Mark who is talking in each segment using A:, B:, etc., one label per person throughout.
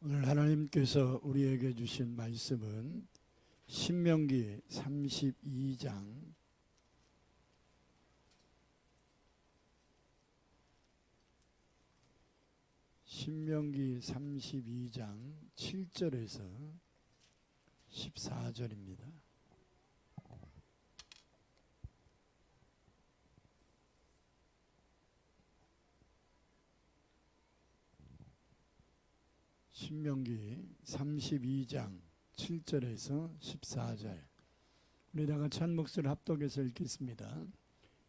A: 오늘 하나님께서 우리에게 주신 말씀은 신명기 32장 7절에서 14절입니다. 신명기 32장 7절에서 14절. 우리 다 같이 한 목소리를 합독해서 읽겠습니다.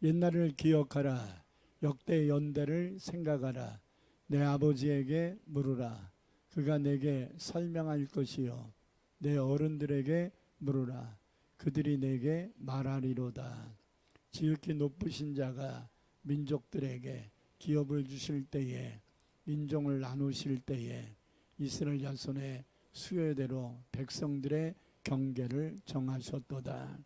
A: 옛날을 기억하라. 역대 연대를 생각하라. 내 아버지에게 물으라. 그가 내게 설명할 것이요. 내 어른들에게 물으라. 그들이 내게 말하리로다. 지극히 높으신 자가 민족들에게 기업을 주실 때에, 인종을 나누실 때에 이스라엘 자손의 수요대로 백성들의 경계를 정하셨도다.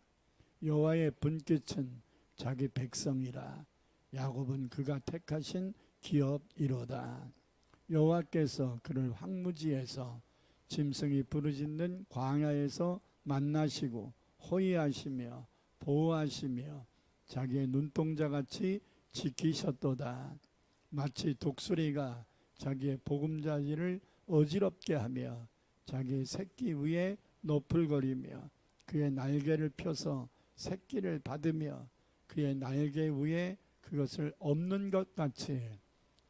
A: 여호와의 분깃은 자기 백성이라. 야곱은 그가 택하신 기업이로다. 여호와께서 그를 황무지에서 짐승이 부르짖는 광야에서 만나시고 호위하시며 보호하시며 자기의 눈동자같이 지키셨도다. 마치 독수리가 자기의 보금자리를 어지럽게 하며 자기의 새끼 위에 노풀거리며 그의 날개를 펴서 새끼를 받으며 그의 날개 위에 그것을 엎는 것 같이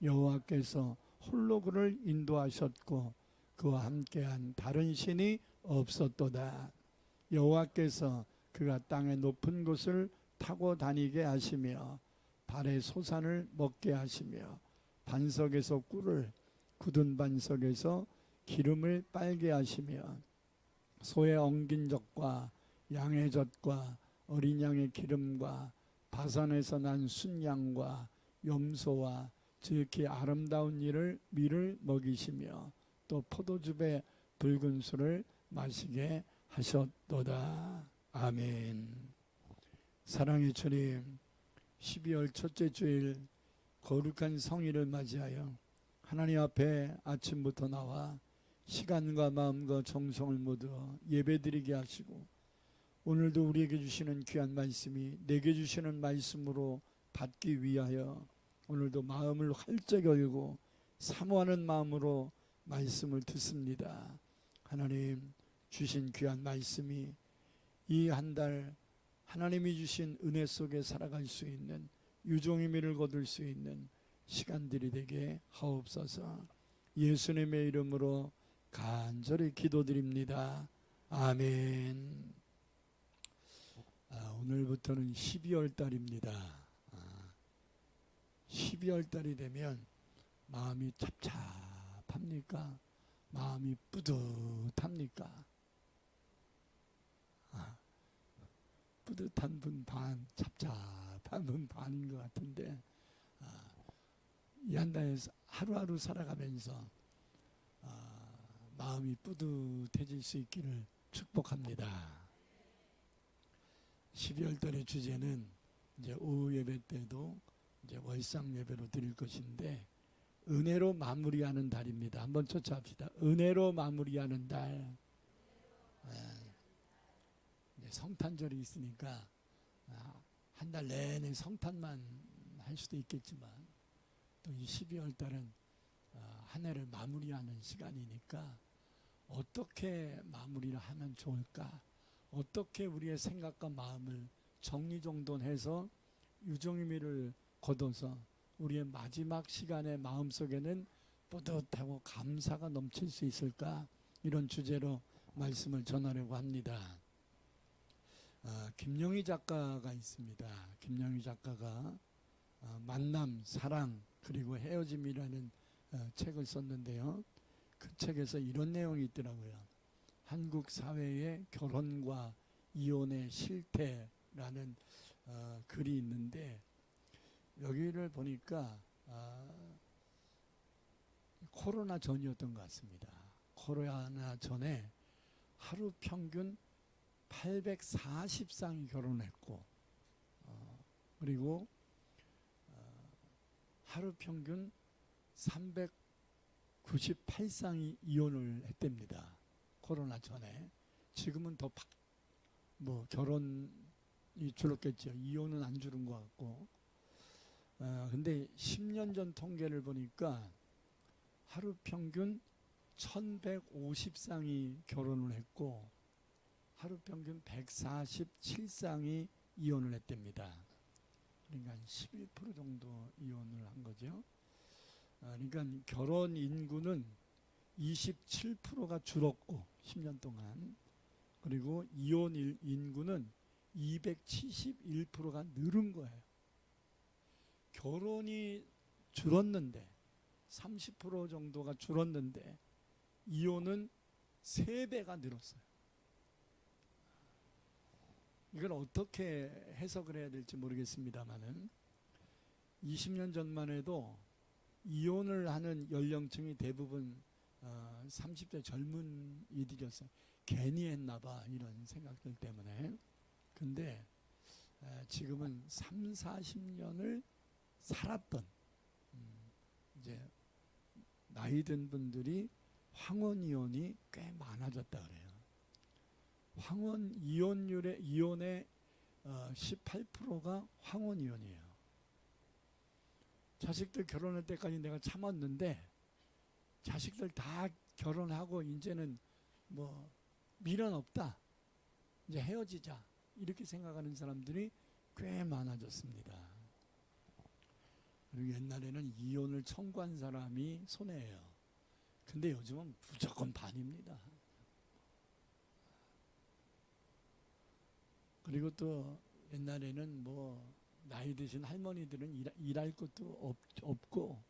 A: 여호와께서 홀로 그를 인도하셨고 그와 함께한 다른 신이 없었도다. 여호와께서 그가 땅의 높은 곳을 타고 다니게 하시며 발에 소산을 먹게 하시며 반석에서 꿀을, 굳은 반석에서 기름을 빨게 하시며 소의 엉긴 젖과 양의 젖과 어린 양의 기름과 바산에서 난 순양과 염소와 지극히 아름다운 밀을 먹이시며 또 포도즙에 붉은 술을 마시게 하셨도다. 아멘. 사랑의 주님, 12월 첫째 주일 거룩한 성일을 맞이하여 하나님 앞에 아침부터 나와 시간과 마음과 정성을 모두 예배드리게 하시고 오늘도 우리에게 주시는 귀한 말씀이 내게 주시는 말씀으로 받기 위하여 오늘도 마음을 활짝 열고 사모하는 마음으로 말씀을 듣습니다. 하나님 주신 귀한 말씀이 이 한 달 하나님이 주신 은혜 속에 살아갈 수 있는 유종의 미를 거둘 수 있는 시간들이 되게 하옵소서. 예수님의 이름으로 간절히 기도드립니다. 아멘. 오늘부터는 12월 달입니다. 12월 달이 되면 마음이 찹찹합니까? 마음이 뿌듯합니까? 뿌듯한 분 반, 찹찹한 분 반인 것 같은데 이 한 달 하루하루 살아가면서 마음이 뿌듯해질 수 있기를 축복합니다. 12월 달의 주제는 이제 오후 예배 때도 이제 월상 예배로 드릴 것인데 은혜로 마무리하는 달입니다. 한번 쫓아합시다. 은혜로 마무리하는 달. 성탄절이 있으니까 한 달 내내 성탄만 할 수도 있겠지만 또 이 12월 달은 한 해를 마무리하는 시간이니까 어떻게 마무리를 하면 좋을까? 어떻게 우리의 생각과 마음을 정리정돈해서 유종의 미를 거둬서 우리의 마지막 시간의 마음속에는 뿌듯하고 감사가 넘칠 수 있을까? 이런 주제로 말씀을 전하려고 합니다. 김영희 작가가 있습니다. 김영희 작가가 만남, 사랑, 그리고 헤어짐이라는 책을 썼는데요. 그 책에서 이런 내용이 있더라고요. 한국 사회의 결혼과 이혼의 실태라는 글이 있는데 여기를 보니까 코로나 전이었던 것 같습니다. 코로나 전에 하루 평균 840쌍이 결혼했고 그리고 하루 평균 98쌍이 이혼을 했답니다. 코로나 전에. 지금은 더 뭐 결혼이 줄었겠죠. 이혼은 안 줄은 것 같고. 근데 10년 전 통계를 보니까 하루 평균 1150쌍이 결혼을 했고 하루 평균 147쌍이 이혼을 했답니다. 그러니까 한 11% 정도 이혼을 한 거죠. 그러니까 결혼 인구는 27%가 줄었고 10년 동안, 그리고 이혼 인구는 271%가 늘은 거예요. 결혼이 줄었는데 30% 정도가 줄었는데 이혼은 3배가 늘었어요. 이걸 어떻게 해석을 해야 될지 모르겠습니다만은 20년 전만 해도 이혼을 하는 연령층이 대부분 30대 젊은이들이었어요. 괜히 했나봐 이런 생각들 때문에. 근데 지금은 3, 40년을 살았던 이제 나이 든 분들이 황혼 이혼이 꽤 많아졌다 그래요. 황혼 이혼의 18%가 황혼 이혼이에요. 자식들 결혼할 때까지 내가 참았는데 자식들 다 결혼하고 이제는 뭐 미련 없다, 이제 헤어지자, 이렇게 생각하는 사람들이 꽤 많아졌습니다. 그리고 옛날에는 이혼을 청구한 사람이 손해예요. 근데 요즘은 무조건 반입니다. 그리고 또 옛날에는 뭐 나이 드신 할머니들은 일할 것도 없고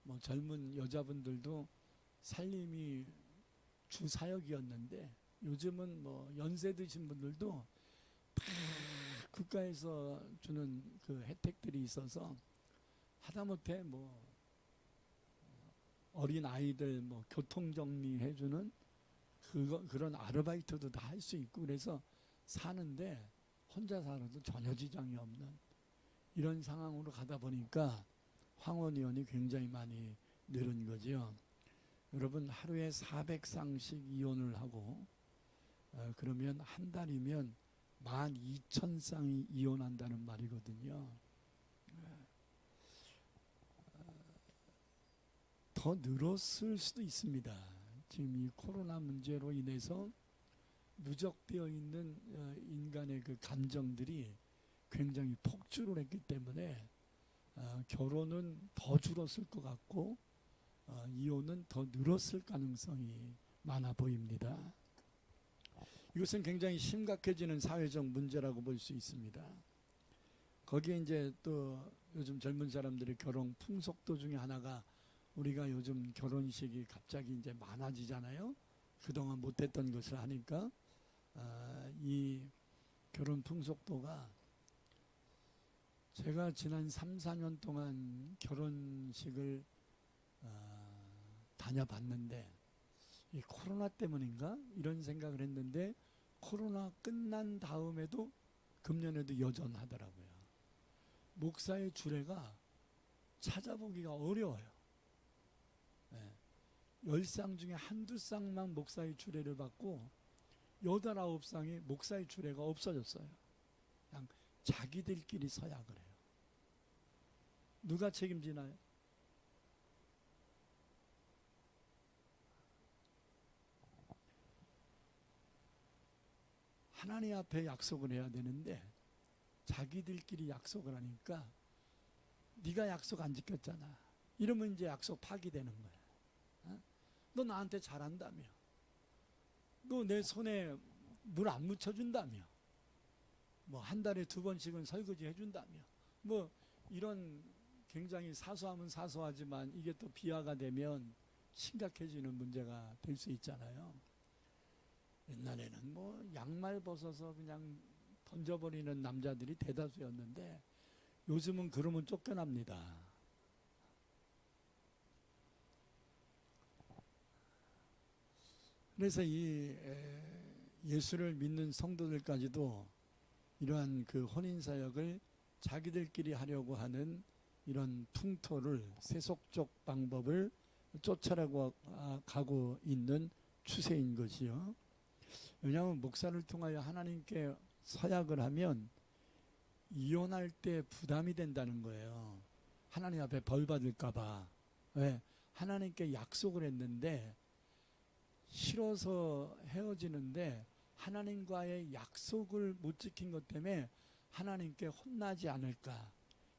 A: 뭐 젊은 여자분들도 살림이 주 사역이었는데 요즘은 뭐 연세 드신 분들도 다 국가에서 주는 그 혜택들이 있어서 하다못해 뭐 어린 아이들 뭐 교통 정리해주는 그런 아르바이트도 다 할 수 있고, 그래서 사는데 혼자 살아도 전혀 지장이 없는 이런 상황으로 가다 보니까 황혼이혼이 굉장히 많이 늘은 거죠. 여러분, 하루에 400쌍씩 이혼을 하고 그러면 한 달이면 12,000쌍이 이혼한다는 말이거든요. 더 늘었을 수도 있습니다. 지금 이 코로나 문제로 인해서 누적되어 있는 인간의 그 감정들이 굉장히 폭주를 했기 때문에 결혼은 더 줄었을 것 같고 이혼은 더 늘었을 가능성이 많아 보입니다. 이것은 굉장히 심각해지는 사회적 문제라고 볼 수 있습니다. 거기에 이제 또 요즘 젊은 사람들의 결혼 풍속도 중에 하나가, 우리가 요즘 결혼식이 갑자기 이제 많아지잖아요. 그동안 못했던 것을 하니까 이 결혼 풍속도가, 제가 지난 3, 4년 동안 결혼식을 다녀봤는데 이 코로나 때문인가 이런 생각을 했는데 코로나 끝난 다음에도 금년에도 여전하더라고요. 목사의 주례가 찾아보기가 어려워요. 10쌍 중에 한두 쌍만 목사의 주례를 받고 8, 9쌍이 목사의 주례가 없어졌어요. 그냥 자기들끼리 서약을 해요. 누가 책임지나요? 하나님 앞에 약속을 해야 되는데 자기들끼리 약속을 하니까 네가 약속 안 지켰잖아, 이러면 이제 약속 파기되는 거야. 너 나한테 잘한다며, 너 내 손에 물 안 묻혀준다며, 뭐 한 달에 2번씩은 설거지 해준다며, 뭐 이런 굉장히 사소하면 사소하지만 이게 또 비하가 되면 심각해지는 문제가 될 수 있잖아요. 옛날에는 뭐 양말 벗어서 그냥 던져버리는 남자들이 대다수였는데 요즘은 그러면 쫓겨납니다. 그래서 이 예수를 믿는 성도들까지도 이러한 그 혼인사역을 자기들끼리 하려고 하는 이런 풍토를, 세속적 방법을 쫓아가고 가고 있는 추세인 것이요. 왜냐하면 목사를 통하여 하나님께 서약을 하면 이혼할 때 부담이 된다는 거예요. 하나님 앞에 벌 받을까 봐. 왜? 하나님께 약속을 했는데 싫어서 헤어지는데 하나님과의 약속을 못 지킨 것 때문에 하나님께 혼나지 않을까,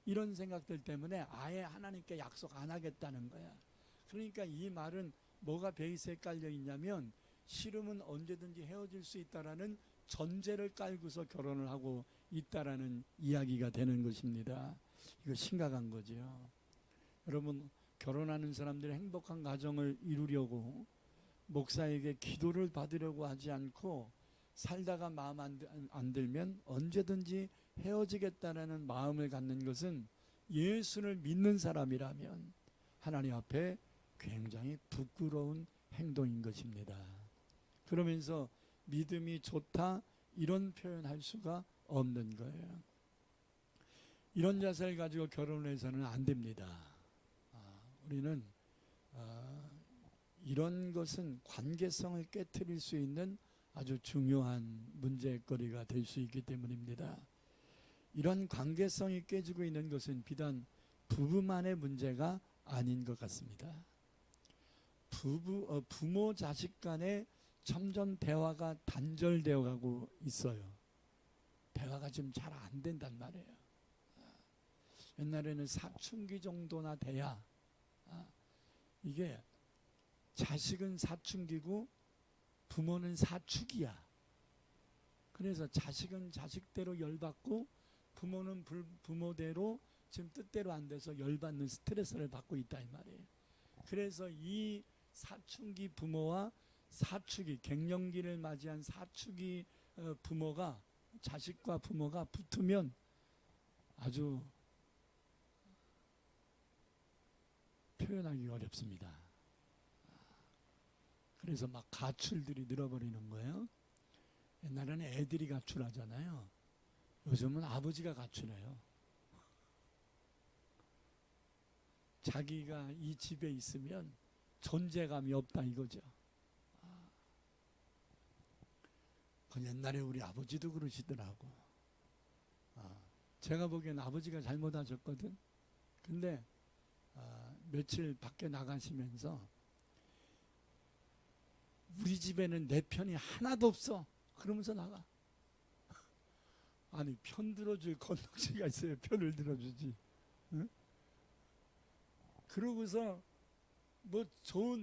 A: 이런 생각들 때문에 아예 하나님께 약속 안 하겠다는 거야. 그러니까 이 말은 뭐가 베이스에 깔려 있냐면 싫으면 언제든지 헤어질 수 있다라는 전제를 깔고서 결혼을 하고 있다라는 이야기가 되는 것입니다. 이거 심각한 거죠. 여러분, 결혼하는 사람들이 행복한 가정을 이루려고 목사에게 기도를 받으려고 하지 않고 살다가 마음 안 들면 언제든지 헤어지겠다라는 마음을 갖는 것은 예수를 믿는 사람이라면 하나님 앞에 굉장히 부끄러운 행동인 것입니다. 그러면서 믿음이 좋다 이런 표현할 수가 없는 거예요. 이런 자세를 가지고 결혼을 해서는 안 됩니다. 우리는 이런 것은 관계성을 깨트릴 수 있는 아주 중요한 문제거리가 될 수 있기 때문입니다. 이런 관계성이 깨지고 있는 것은 비단 부부만의 문제가 아닌 것 같습니다. 부모 자식 간에 점점 대화가 단절되어 가고 있어요. 대화가 지금 잘 안 된단 말이에요. 옛날에는 사춘기 정도나 돼야, 이게 자식은 사춘기고 부모는 사축이야. 그래서 자식은 자식대로 열받고 부모는 부모대로 지금 뜻대로 안 돼서 열받는 스트레스를 받고 있다 이 말이에요. 그래서 이 사춘기 부모와 사축이, 갱년기를 맞이한 사축이 부모가, 자식과 부모가 붙으면 아주 표현하기 어렵습니다. 그래서 막 가출들이 늘어버리는 거예요. 옛날에는 애들이 가출하잖아요. 요즘은 아버지가 가출해요. 자기가 이 집에 있으면 존재감이 없다 이거죠. 그 옛날에 우리 아버지도 그러시더라고. 제가 보기엔 아버지가 잘못하셨거든. 근데 며칠 밖에 나가시면서 우리 집에는 내 편이 하나도 없어 그러면서 나가. 아니, 편 들어줄 건덕지가 있어야 편을 들어주지. 응? 그러고서 뭐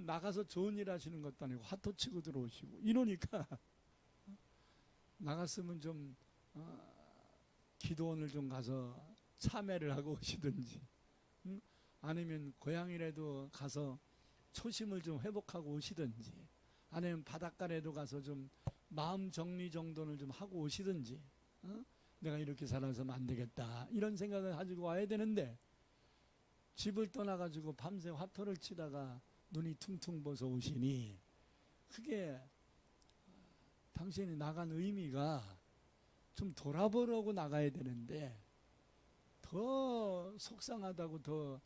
A: 나가서 좋은 일 하시는 것도 아니고 화토 치고 들어오시고 이러니까 나갔으면 좀 기도원을 좀 가서 참회를 하고 오시든지, 응? 아니면 고향이라도 가서 초심을 좀 회복하고 오시든지, 아니면 바닷가라도 가서 좀 마음 정리 정돈을 좀 하고 오시든지, 내가 이렇게 살아서는 안 되겠다 이런 생각을 가지고 와야 되는데 집을 떠나가지고 밤새 화토를 치다가 눈이 퉁퉁 부어서 오시니 그게 당신이 나간 의미가 좀 돌아보려고 나가야 되는데 더 속상하다고 더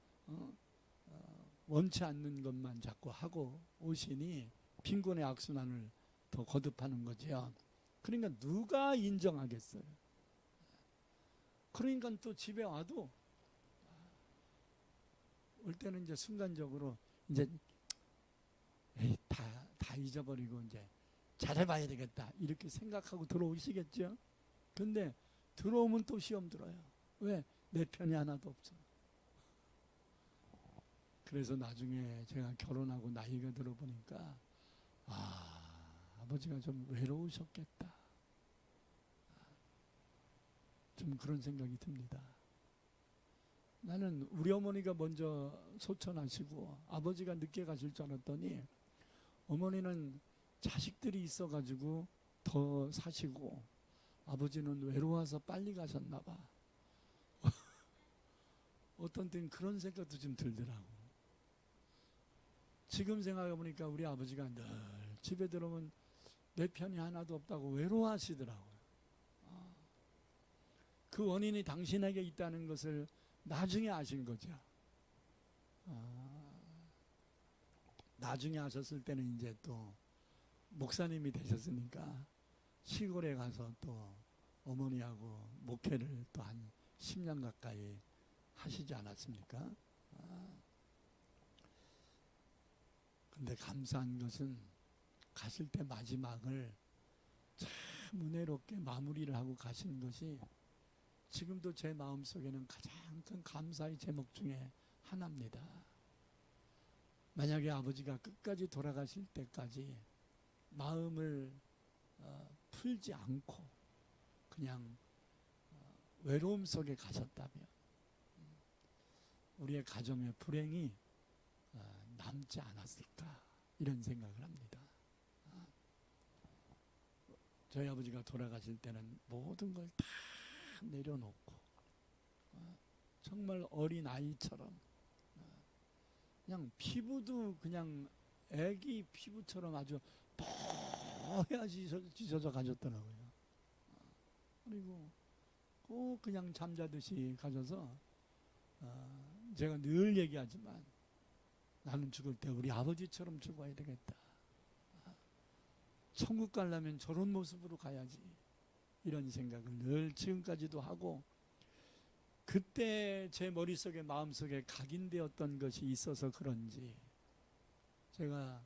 A: 원치 않는 것만 자꾸 하고 오시니 빈곤의 악순환을 더 거듭하는 거죠. 그러니까 누가 인정하겠어요. 그러니까 또 집에 와도 올 때는 이제 순간적으로 이제 다 잊어버리고 이제 잘해봐야 되겠다 이렇게 생각하고 들어오시겠죠. 근데 들어오면 또 시험 들어요. 왜? 내 편이 하나도 없어. 그래서 나중에 제가 결혼하고 나이가 들어보니까 아버지가 좀 외로우셨겠다, 좀 그런 생각이 듭니다. 나는 우리 어머니가 먼저 소천하시고 아버지가 늦게 가실 줄 알았더니 어머니는 자식들이 있어가지고 더 사시고 아버지는 외로워서 빨리 가셨나 봐. 어떤 때는 그런 생각도 좀 들더라고. 지금 생각해보니까 우리 아버지가 늘 집에 들어오면 내 편이 하나도 없다고 외로워하시더라고요. 그 원인이 당신에게 있다는 것을 나중에 아신 거죠. 나중에 하셨을 때는 이제 또 목사님이 되셨으니까 시골에 가서 또 어머니하고 목회를 또 한 10년 가까이 하시지 않았습니까? 근데 감사한 것은 가실 때 마지막을 참 은혜롭게 마무리를 하고 가신 것이 지금도 제 마음속에는 가장 큰 감사의 제목 중에 하나입니다. 만약에 아버지가 끝까지 돌아가실 때까지 마음을 풀지 않고 그냥 외로움 속에 가셨다면 우리의 가정의 불행이 남지 않았을까 이런 생각을 합니다. 저희 아버지가 돌아가실 때는 모든 걸 다 내려놓고 정말 어린 아이처럼 그냥 피부도 그냥 애기 피부처럼 아주 뽀얗지셔져 가셨더라고요. 그리고 꼭 그냥 잠자듯이 가셔서 제가 늘 얘기하지만 나는 죽을 때 우리 아버지처럼 죽어야 되겠다. 천국 가려면 저런 모습으로 가야지. 이런 생각을 늘 지금까지도 하고 그때 제 머릿속에 마음속에 각인되었던 것이 있어서 그런지 제가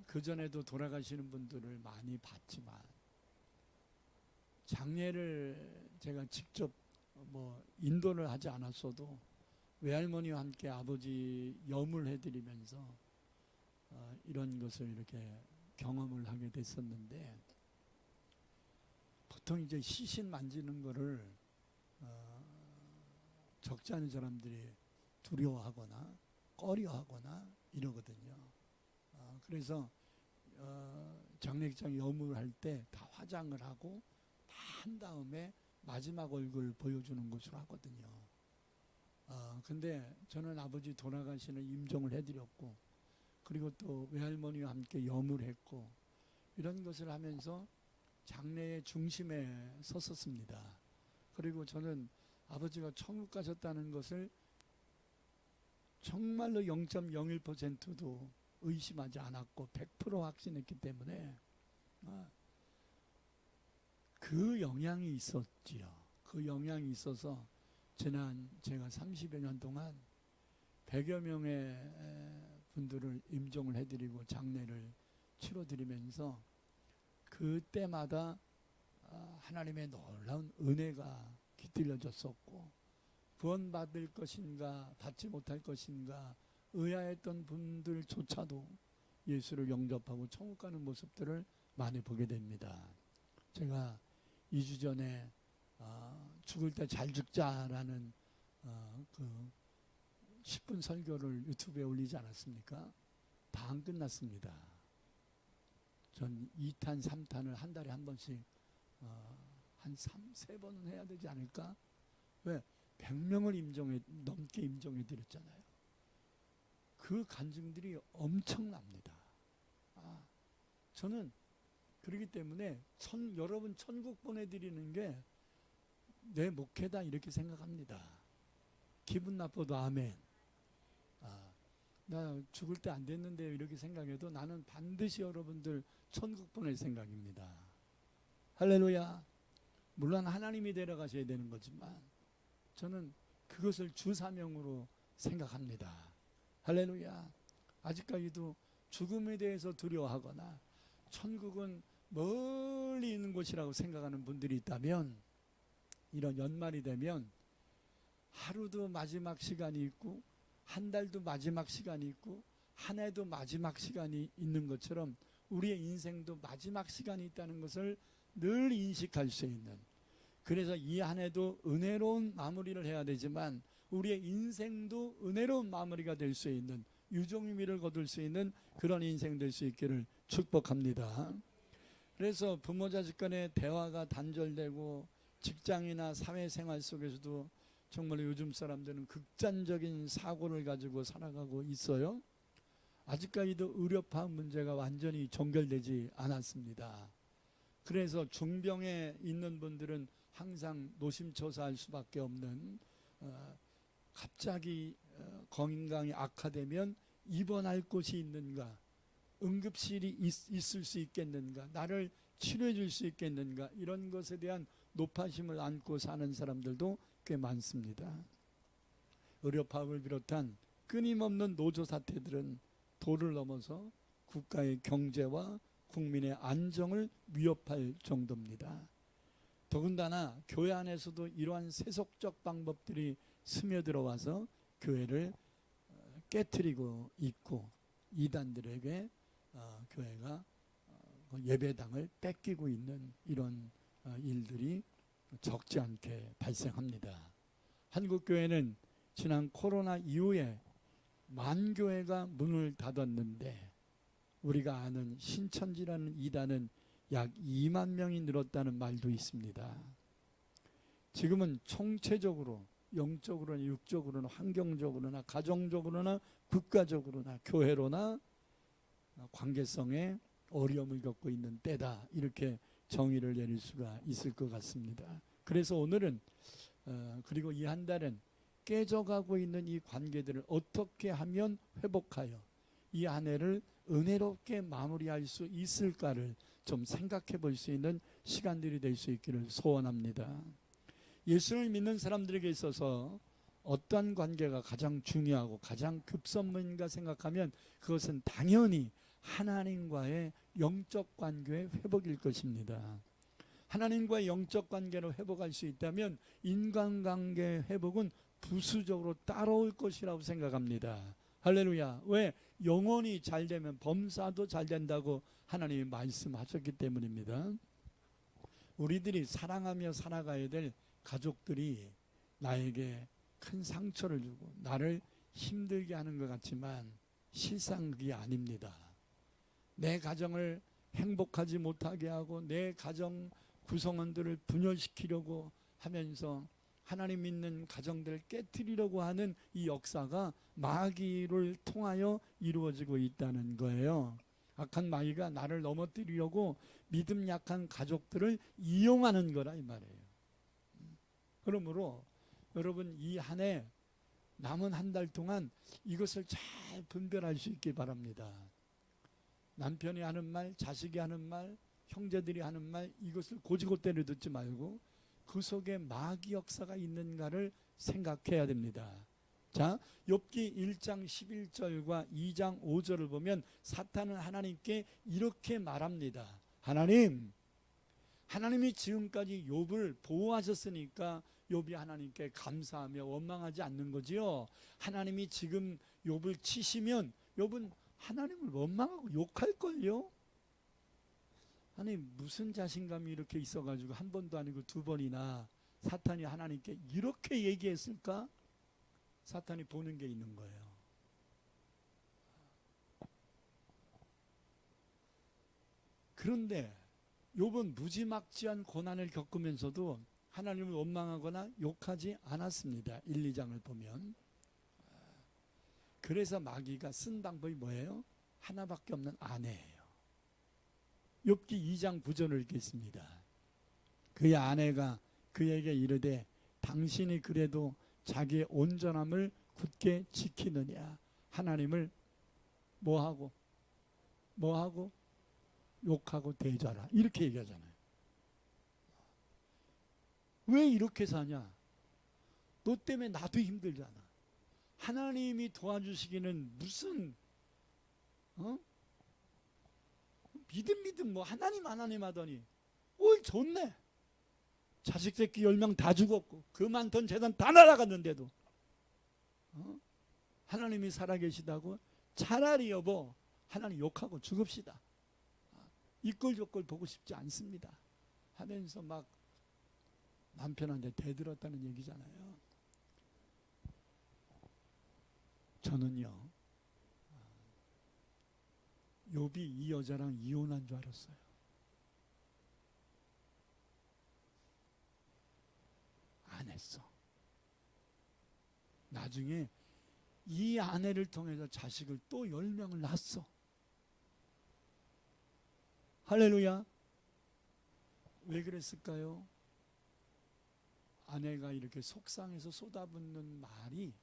A: 그전에도 돌아가시는 분들을 많이 봤지만 장례를 제가 직접 인도를 하지 않았어도 외할머니와 함께 아버지 염을 해드리면서 이런 것을 이렇게 경험을 하게 됐었는데 보통 이제 시신 만지는 거를 적지 않은 사람들이 두려워하거나 꺼려하거나 이러거든요. 그래서 장례식장 염을 할 때 다 화장을 하고 다 한 다음에 마지막 얼굴 보여주는 것으로 하거든요. 근데 저는 아버지 돌아가시는 임종을 해드렸고 그리고 또 외할머니와 함께 염을 했고 이런 것을 하면서 장례의 중심에 섰었습니다. 그리고 저는 아버지가 천국 가셨다는 것을 정말로 0.01%도 의심하지 않았고 100% 확신했기 때문에 그 영향이 있었지요. 그 영향이 있어서 지난 제가 30여 년 동안 100여 명의 분들을 임종을 해드리고 장례를 치러드리면서 그때마다 하나님의 놀라운 은혜가 깃들여졌었고 구원받을 것인가 받지 못할 것인가 의아했던 분들조차도 예수를 영접하고 천국 가는 모습들을 많이 보게 됩니다. 제가 2주 전에 죽을 때 잘 죽자라는 그 10분 설교를 유튜브에 올리지 않았습니까? 다 안 끝났습니다. 전 2탄, 3탄을 한 달에 한 번씩 한 3-4번은 해야 되지 않을까? 왜? 100명을 넘게 임종해 드렸잖아요. 그 간증들이 엄청납니다. 저는 그렇기 때문에 여러분 천국 보내드리는 게 내 목회다 이렇게 생각합니다. 기분 나빠도 아멘. 나 죽을 때 안 됐는데 이렇게 생각해도 나는 반드시 여러분들 천국 보낼 생각입니다. 할렐루야. 물론 하나님이 데려가셔야 되는 거지만 저는 그것을 주 사명으로 생각합니다. 할렐루야. 아직까지도 죽음에 대해서 두려워하거나 천국은 멀리 있는 곳이라고 생각하는 분들이 있다면 이런 연말이 되면 하루도 마지막 시간이 있고 한 달도 마지막 시간이 있고 한 해도 마지막 시간이 있는 것처럼 우리의 인생도 마지막 시간이 있다는 것을 늘 인식할 수 있는, 그래서 이 한 해도 은혜로운 마무리를 해야 되지만 우리의 인생도 은혜로운 마무리가 될 수 있는, 유종의미를 거둘 수 있는 그런 인생 될 수 있기를 축복합니다. 그래서 부모 자식 간의 대화가 단절되고 직장이나 사회생활 속에서도 정말 요즘 사람들은 극단적인 사고를 가지고 살아가고 있어요. 아직까지도 의료파 문제가 완전히 종결되지 않았습니다. 그래서 중병에 있는 분들은 항상 노심초사할 수밖에 없는, 갑자기 건강이 악화되면 입원할 곳이 있는가? 응급실이 있을 수 있겠는가? 나를 치료해 줄 수 있겠는가? 이런 것에 대한 노파심을 안고 사는 사람들도 꽤 많습니다. 의료 파업을 비롯한 끊임없는 노조 사태들은 도를 넘어서 국가의 경제와 국민의 안정을 위협할 정도입니다. 더군다나 교회 안에서도 이러한 세속적 방법들이 스며들어와서 교회를 깨트리고 있고, 이단들에게 교회가 예배당을 뺏기고 있는 이런 일들이 적지 않게 발생합니다. 한국교회는 지난 코로나 이후에 만교회가 문을 닫았는데, 우리가 아는 신천지라는 이단은 약 2만 명이 늘었다는 말도 있습니다. 지금은 총체적으로 영적으로나 육적으로나 환경적으로나 가정적으로나 국가적으로나 교회로나 관계성에 어려움을 겪고 있는 때다, 이렇게 정의를 내릴 수가 있을 것 같습니다. 그래서 오늘은 그리고 이 한 달은 깨져가고 있는 이 관계들을 어떻게 하면 회복하여 이 한 해를 은혜롭게 마무리할 수 있을까를 좀 생각해 볼 수 있는 시간들이 될 수 있기를 소원합니다. 예수를 믿는 사람들에게 있어서 어떠한 관계가 가장 중요하고 가장 급선무인가 생각하면 그것은 당연히 하나님과의 영적 관계의 회복일 것입니다. 하나님과의 영적 관계를 회복할 수 있다면 인간관계의 회복은 부수적으로 따라올 것이라고 생각합니다. 할렐루야. 왜? 영혼이 잘 되면 범사도 잘 된다고 하나님이 말씀하셨기 때문입니다. 우리들이 사랑하며 살아가야 될 가족들이 나에게 큰 상처를 주고 나를 힘들게 하는 것 같지만 실상 그게 아닙니다. 내 가정을 행복하지 못하게 하고 내 가정 구성원들을 분열시키려고 하면서 하나님 믿는 가정들을 깨트리려고 하는 이 역사가 마귀를 통하여 이루어지고 있다는 거예요. 악한 마귀가 나를 넘어뜨리려고 믿음 약한 가족들을 이용하는 거라 이 말이에요. 그러므로 여러분 이 한 해 남은 한 달 동안 이것을 잘 분별할 수 있기 바랍니다. 남편이 하는 말, 자식이 하는 말, 형제들이 하는 말, 이것을 고지고대로 듣지 말고 그 속에 마귀 역사가 있는가를 생각해야 됩니다. 자, 욥기 1장 11절과 2장 5절을 보면 사탄은 하나님께 이렇게 말합니다. 하나님이 지금까지 욥을 보호하셨으니까 욥이 하나님께 감사하며 원망하지 않는 거지요. 하나님이 지금 욥을 치시면 욥은 하나님을 원망하고 욕할걸요. 아니 무슨 자신감이 이렇게 있어가지고 한 번도 아니고 두 번이나 사탄이 하나님께 이렇게 얘기했을까? 사탄이 보는 게 있는 거예요. 그런데 욥은 무지막지한 고난을 겪으면서도 하나님을 원망하거나 욕하지 않았습니다. 1, 2장을 보면. 그래서 마귀가 쓴 방법이 뭐예요? 하나밖에 없는 아내예요. 욥기 2장 9절을 읽겠습니다. 그의 아내가 그에게 이르되 당신이 그래도 자기의 온전함을 굳게 지키느냐. 하나님을 뭐하고 욕하고 대자라, 이렇게 얘기하잖아요. 왜 이렇게 사냐? 너 때문에 나도 힘들잖아. 하나님이 도와주시기는 무슨 믿음 뭐 하나님 하더니 올 좋네. 자식 새끼 10명 다 죽었고 그 많던 재산 다 날아갔는데도 하나님이 살아계시다고? 차라리 여보 하나님 욕하고 죽읍시다. 이꼴저꼴 보고 싶지 않습니다 하면서 막 남편한테 대들었다는 얘기잖아요. 저는요 욥이 이 여자랑 이혼한 줄 알았어요. 안 했어. 나중에 이 아내를 통해서 자식을 또 10명을 낳았어. 할렐루야. 왜 그랬을까요? 아내가 이렇게 속상해서 쏟아붓는 말이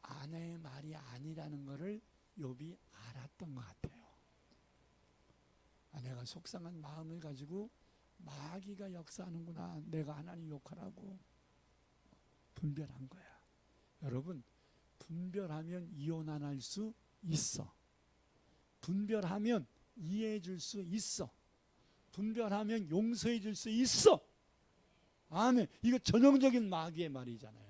A: 아내의 말이 아니라는 것을 욥이 알았던 것 같아요. 아내가 속상한 마음을 가지고 마귀가 역사하는구나, 내가 하나님 욕하라고 분별한 거야. 여러분, 분별하면 이혼 안 할 수 있어. 분별하면 이해해 줄 수 있어. 분별하면 용서해 줄 수 있어. 아멘. 이거 전형적인 마귀의 말이잖아요.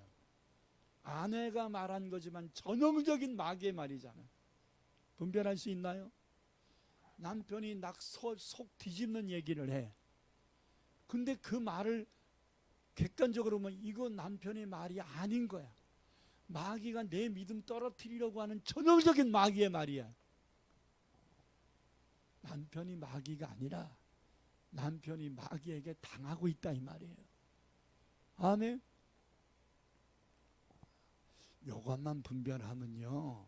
A: 아내가 말한 거지만 전형적인 마귀의 말이잖아요. 분별할 수 있나요? 남편이 속 뒤집는 얘기를 해. 근데 그 말을 객관적으로 보면 이거 남편의 말이 아닌 거야. 마귀가 내 믿음 떨어뜨리려고 하는 전형적인 마귀의 말이야. 남편이 마귀가 아니라 남편이 마귀에게 당하고 있다 이 말이에요. 아멘. 이것만 분별하면요,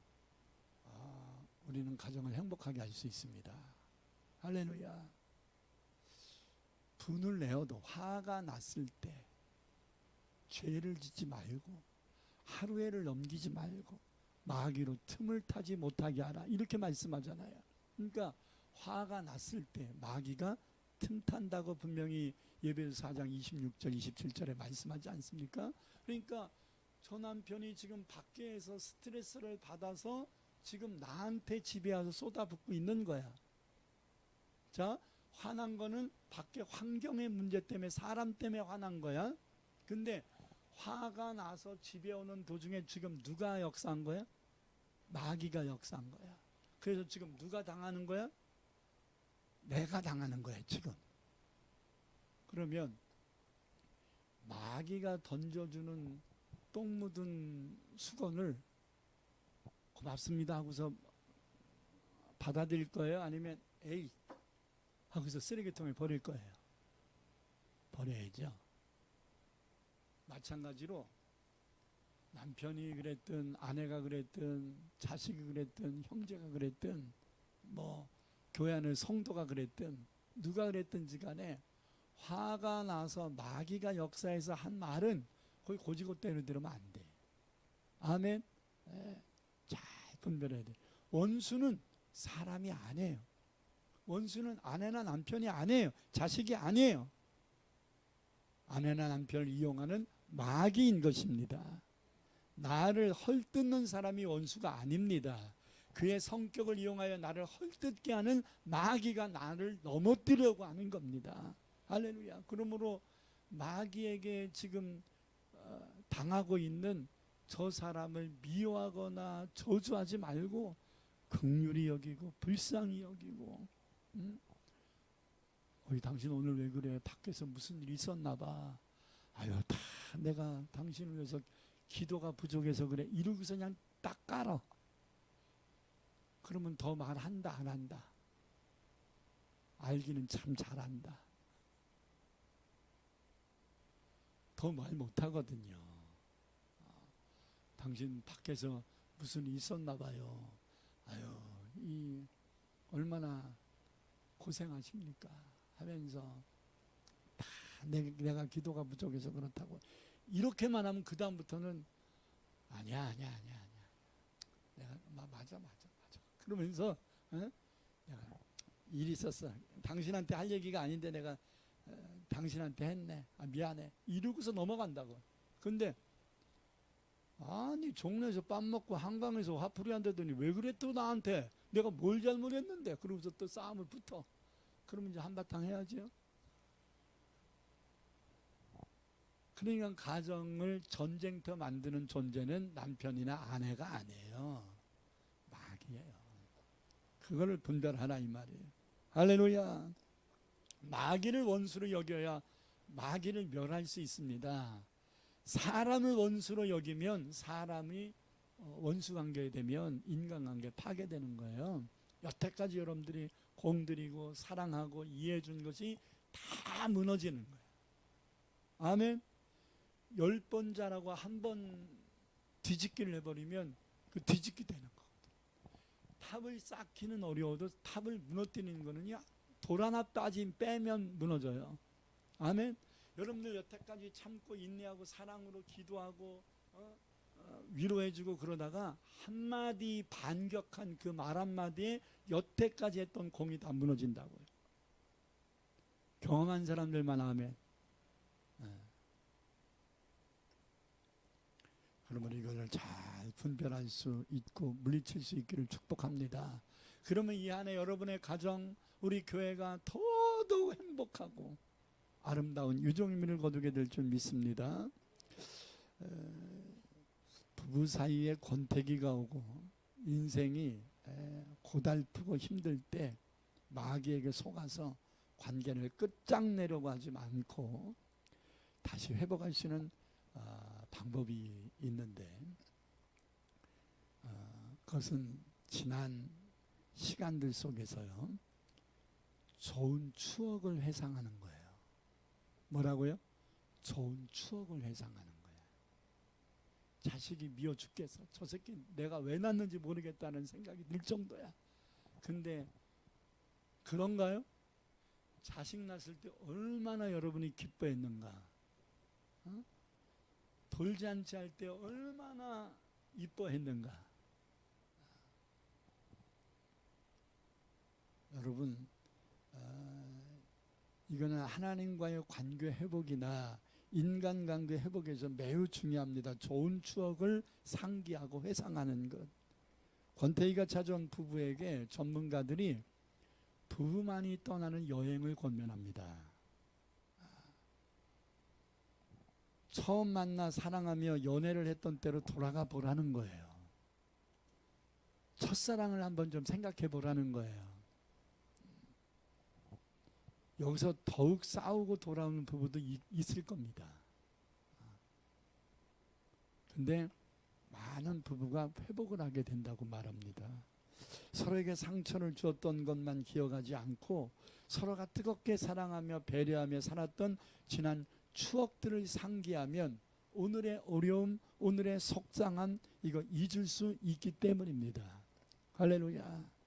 A: 우리는 가정을 행복하게 할 수 있습니다. 할렐루야. 분을 내어도 화가 났을 때 죄를 짓지 말고 하루에를 넘기지 말고 마귀로 틈을 타지 못하게 하라, 이렇게 말씀하잖아요. 그러니까 화가 났을 때 마귀가 틈탄다고 분명히 예배서 4장 26절 27절에 말씀하지 않습니까? 그러니까 저 남편이 지금 밖에서 스트레스를 받아서 지금 나한테 집에 와서 쏟아붓고 있는 거야. 자, 화난 거는 밖에 환경의 문제 때문에, 사람 때문에 화난 거야. 근데 화가 나서 집에 오는 도중에 지금 누가 역사한 거야? 마귀가 역사한 거야. 그래서 지금 누가 당하는 거야? 내가 당하는 거야 지금. 그러면 마귀가 던져주는 똥 묻은 수건을 고맙습니다 하고서 받아들일 거예요? 아니면 에이 하고서 쓰레기통에 버릴 거예요? 버려야죠. 마찬가지로 남편이 그랬든 아내가 그랬든 자식이 그랬든 형제가 그랬든 뭐 교회 안의 성도가 그랬든 누가 그랬든지 간에 화가 나서 마귀가 역사해서 한 말은 거의 고지고대로 들으면 안 돼. 아멘. 네. 잘 분별해야 돼. 원수는 사람이 아니에요. 원수는 아내나 남편이 아니에요. 자식이 아니에요. 아내나 남편을 이용하는 마귀인 것입니다. 나를 헐뜯는 사람이 원수가 아닙니다. 그의 성격을 이용하여 나를 헐뜯게 하는 마귀가 나를 넘어뜨리려고 하는 겁니다. 할렐루야. 그러므로 마귀에게 지금 당하고 있는 저 사람을 미워하거나 저주하지 말고 긍휼히 여기고 불쌍히 여기고, 당신 오늘 왜 그래? 밖에서 무슨 일이 있었나 봐. 아유, 다 내가 당신을 위해서 기도가 부족해서 그래. 이러고서 그냥 딱 깔아. 그러면 더 말한다 안 한다? 알기는 참 잘한다. 더 말 못하거든요. 당신 밖에서 무슨 일이 있었나 봐요. 아유, 얼마나 고생하십니까? 하면서 다 내가 기도가 부족해서 그렇다고 이렇게만 하면 그 다음부터는 아니야. 내가 맞아. 그러면서 내가 일이 있었어. 당신한테 할 얘기가 아닌데 내가 당신한테 했네. 미안해. 이러고서 넘어간다고. 근데 아니 종로에서 밥 먹고 한강에서 화풀이 한다더니 왜 그래 또 나한테? 내가 뭘 잘못했는데? 그러면서 또 싸움을 붙어. 그러면 이제 한바탕 해야죠. 그러니까 가정을 전쟁터 만드는 존재는 남편이나 아내가 아니에요. 마귀예요. 그거를 분별하라 이 말이에요. 할렐루야. 마귀를 원수로 여겨야 마귀를 멸할 수 있습니다. 사람을 원수로 여기면 사람이 원수 관계에 되면 인간관계 파괴되는 거예요. 여태까지 여러분들이 공들이고 사랑하고 이해해 준 것이 다 무너지는 거예요. 아멘. 10번 잘하고 한 번 뒤집기를 해버리면 그 뒤집기 되는 거거든요. 탑을 쌓기는 어려워도 탑을 무너뜨리는 거는요, 돌 하나 빼면 무너져요. 아멘. 여러분들 여태까지 참고 인내하고 사랑으로 기도하고 위로해주고 그러다가 한마디 반격한 그 말 한마디에 여태까지 했던 공이 다 무너진다고요. 경험한 사람들만 하면. 그러면 이것을 잘 분별할 수 있고 물리칠 수 있기를 축복합니다. 그러면 이 안에 여러분의 가정, 우리 교회가 더더욱 행복하고 아름다운 유종민을 거두게 될 줄 믿습니다. 부부 사이에 권태기가 오고 인생이 고달프고 힘들 때 마귀에게 속아서 관계를 끝장내려고 하지 않고 다시 회복할 수 있는 방법이 있는데 그것은 지난 시간들 속에서요 좋은 추억을 회상하는 거예요. 뭐라고요? 좋은 추억을 회상하는 거예요. 자식이 미워 죽겠어. 저 새끼 내가 왜 낳는지 모르겠다는 생각이 들 정도야. 근데 그런가요? 자식 낳았을 때 얼마나 여러분이 기뻐했는가. 돌잔치 할 때 얼마나 이뻐했는가. 여러분 이거는 하나님과의 관계 회복이나 인간관계 회복에서 매우 중요합니다. 좋은 추억을 상기하고 회상하는 것. 권태희가 찾아온 부부에게 전문가들이 부부만이 떠나는 여행을 권면합니다. 처음 만나 사랑하며 연애를 했던 때로 돌아가 보라는 거예요. 첫사랑을 한번 좀 생각해 보라는 거예요. 여기서 더욱 싸우고 돌아오는 부부도 있을 겁니다. 근데 많은 부부가 회복을 하게 된다고 말합니다. 서로에게 상처를 주었던 것만 기억하지 않고 서로가 뜨겁게 사랑하며 배려하며 살았던 지난 추억들을 상기하면 오늘의 어려움, 오늘의 속상함 이거 잊을 수 있기 때문입니다. 할렐루야.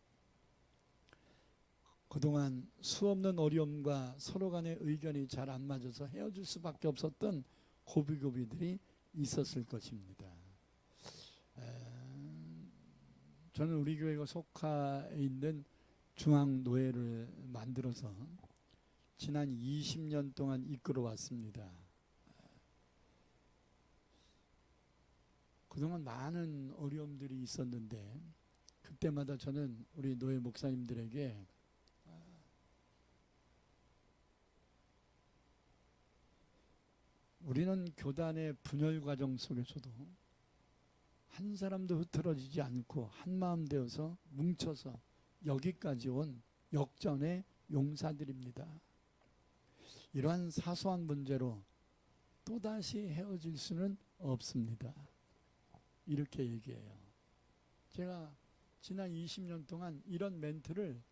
A: 그동안 수없는 어려움과 서로 간의 의견이 잘 안 맞아서 헤어질 수밖에 없었던 고비고비들이 있었을 것입니다. 저는 우리 교회가 속하에 있는 중앙노회를 만들어서 지난 20년 동안 이끌어 왔습니다. 그동안 많은 어려움들이 있었는데 그때마다 저는 우리 노회 목사님들에게 우리는 교단의 분열 과정 속에서도 한 사람도 흐트러지지 않고 한마음 되어서 뭉쳐서 여기까지 온 역전의 용사들입니다. 이러한 사소한 문제로 또다시 헤어질 수는 없습니다. 이렇게 얘기해요. 제가 지난 20년 동안 이런 멘트를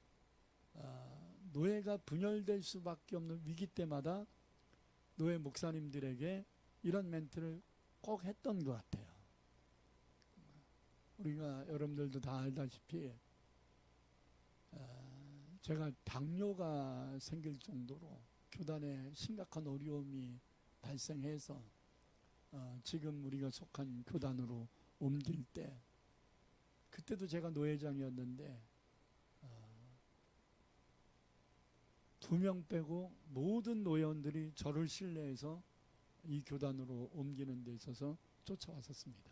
A: 노예가 분열될 수밖에 없는 위기 때마다 노예 목사님들에게 이런 멘트를 꼭 했던 것 같아요. 우리가 여러분들도 다 알다시피 제가 당뇨가 생길 정도로 교단에 심각한 어려움이 발생해서 지금 우리가 속한 교단으로 옮길 때 그때도 제가 노회장이었는데 2명 빼고 모든 노회원들이 저를 신뢰해서 이 교단으로 옮기는 데 있어서 쫓아왔었습니다.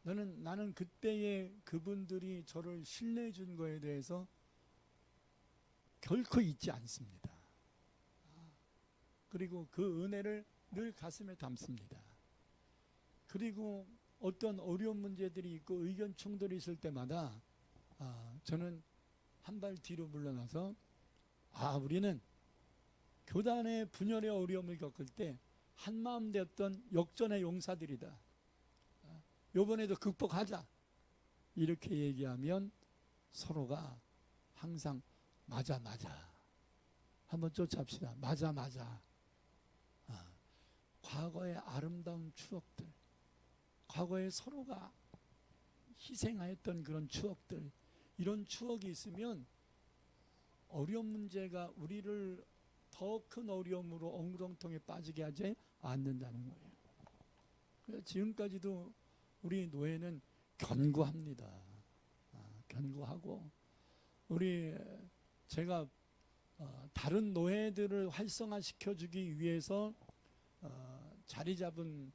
A: 나는 그때의 그분들이 저를 신뢰해 준 거에 대해서 결코 잊지 않습니다. 그리고 그 은혜를 늘 가슴에 담습니다. 그리고 어떤 어려운 문제들이 있고 의견 충돌이 있을 때마다 저는 한 발 뒤로 물러나서 우리는 교단의 분열의 어려움을 겪을 때 한마음 되었던 역전의 용사들이다. 이번에도 극복하자. 이렇게 얘기하면 서로가 항상 맞아. 한번 쫓아합시다. 맞아. 과거의 아름다운 추억들, 과거에 서로가 희생하였던 그런 추억들, 이런 추억이 있으면 어려운 문제가 우리를 더 큰 어려움으로 엉덩통에 빠지게 하지 않는다는 거예요. 지금까지도 우리 노예는 견고합니다. 견고하고 제가 다른 노예들을 활성화시켜 주기 위해서 자리 잡은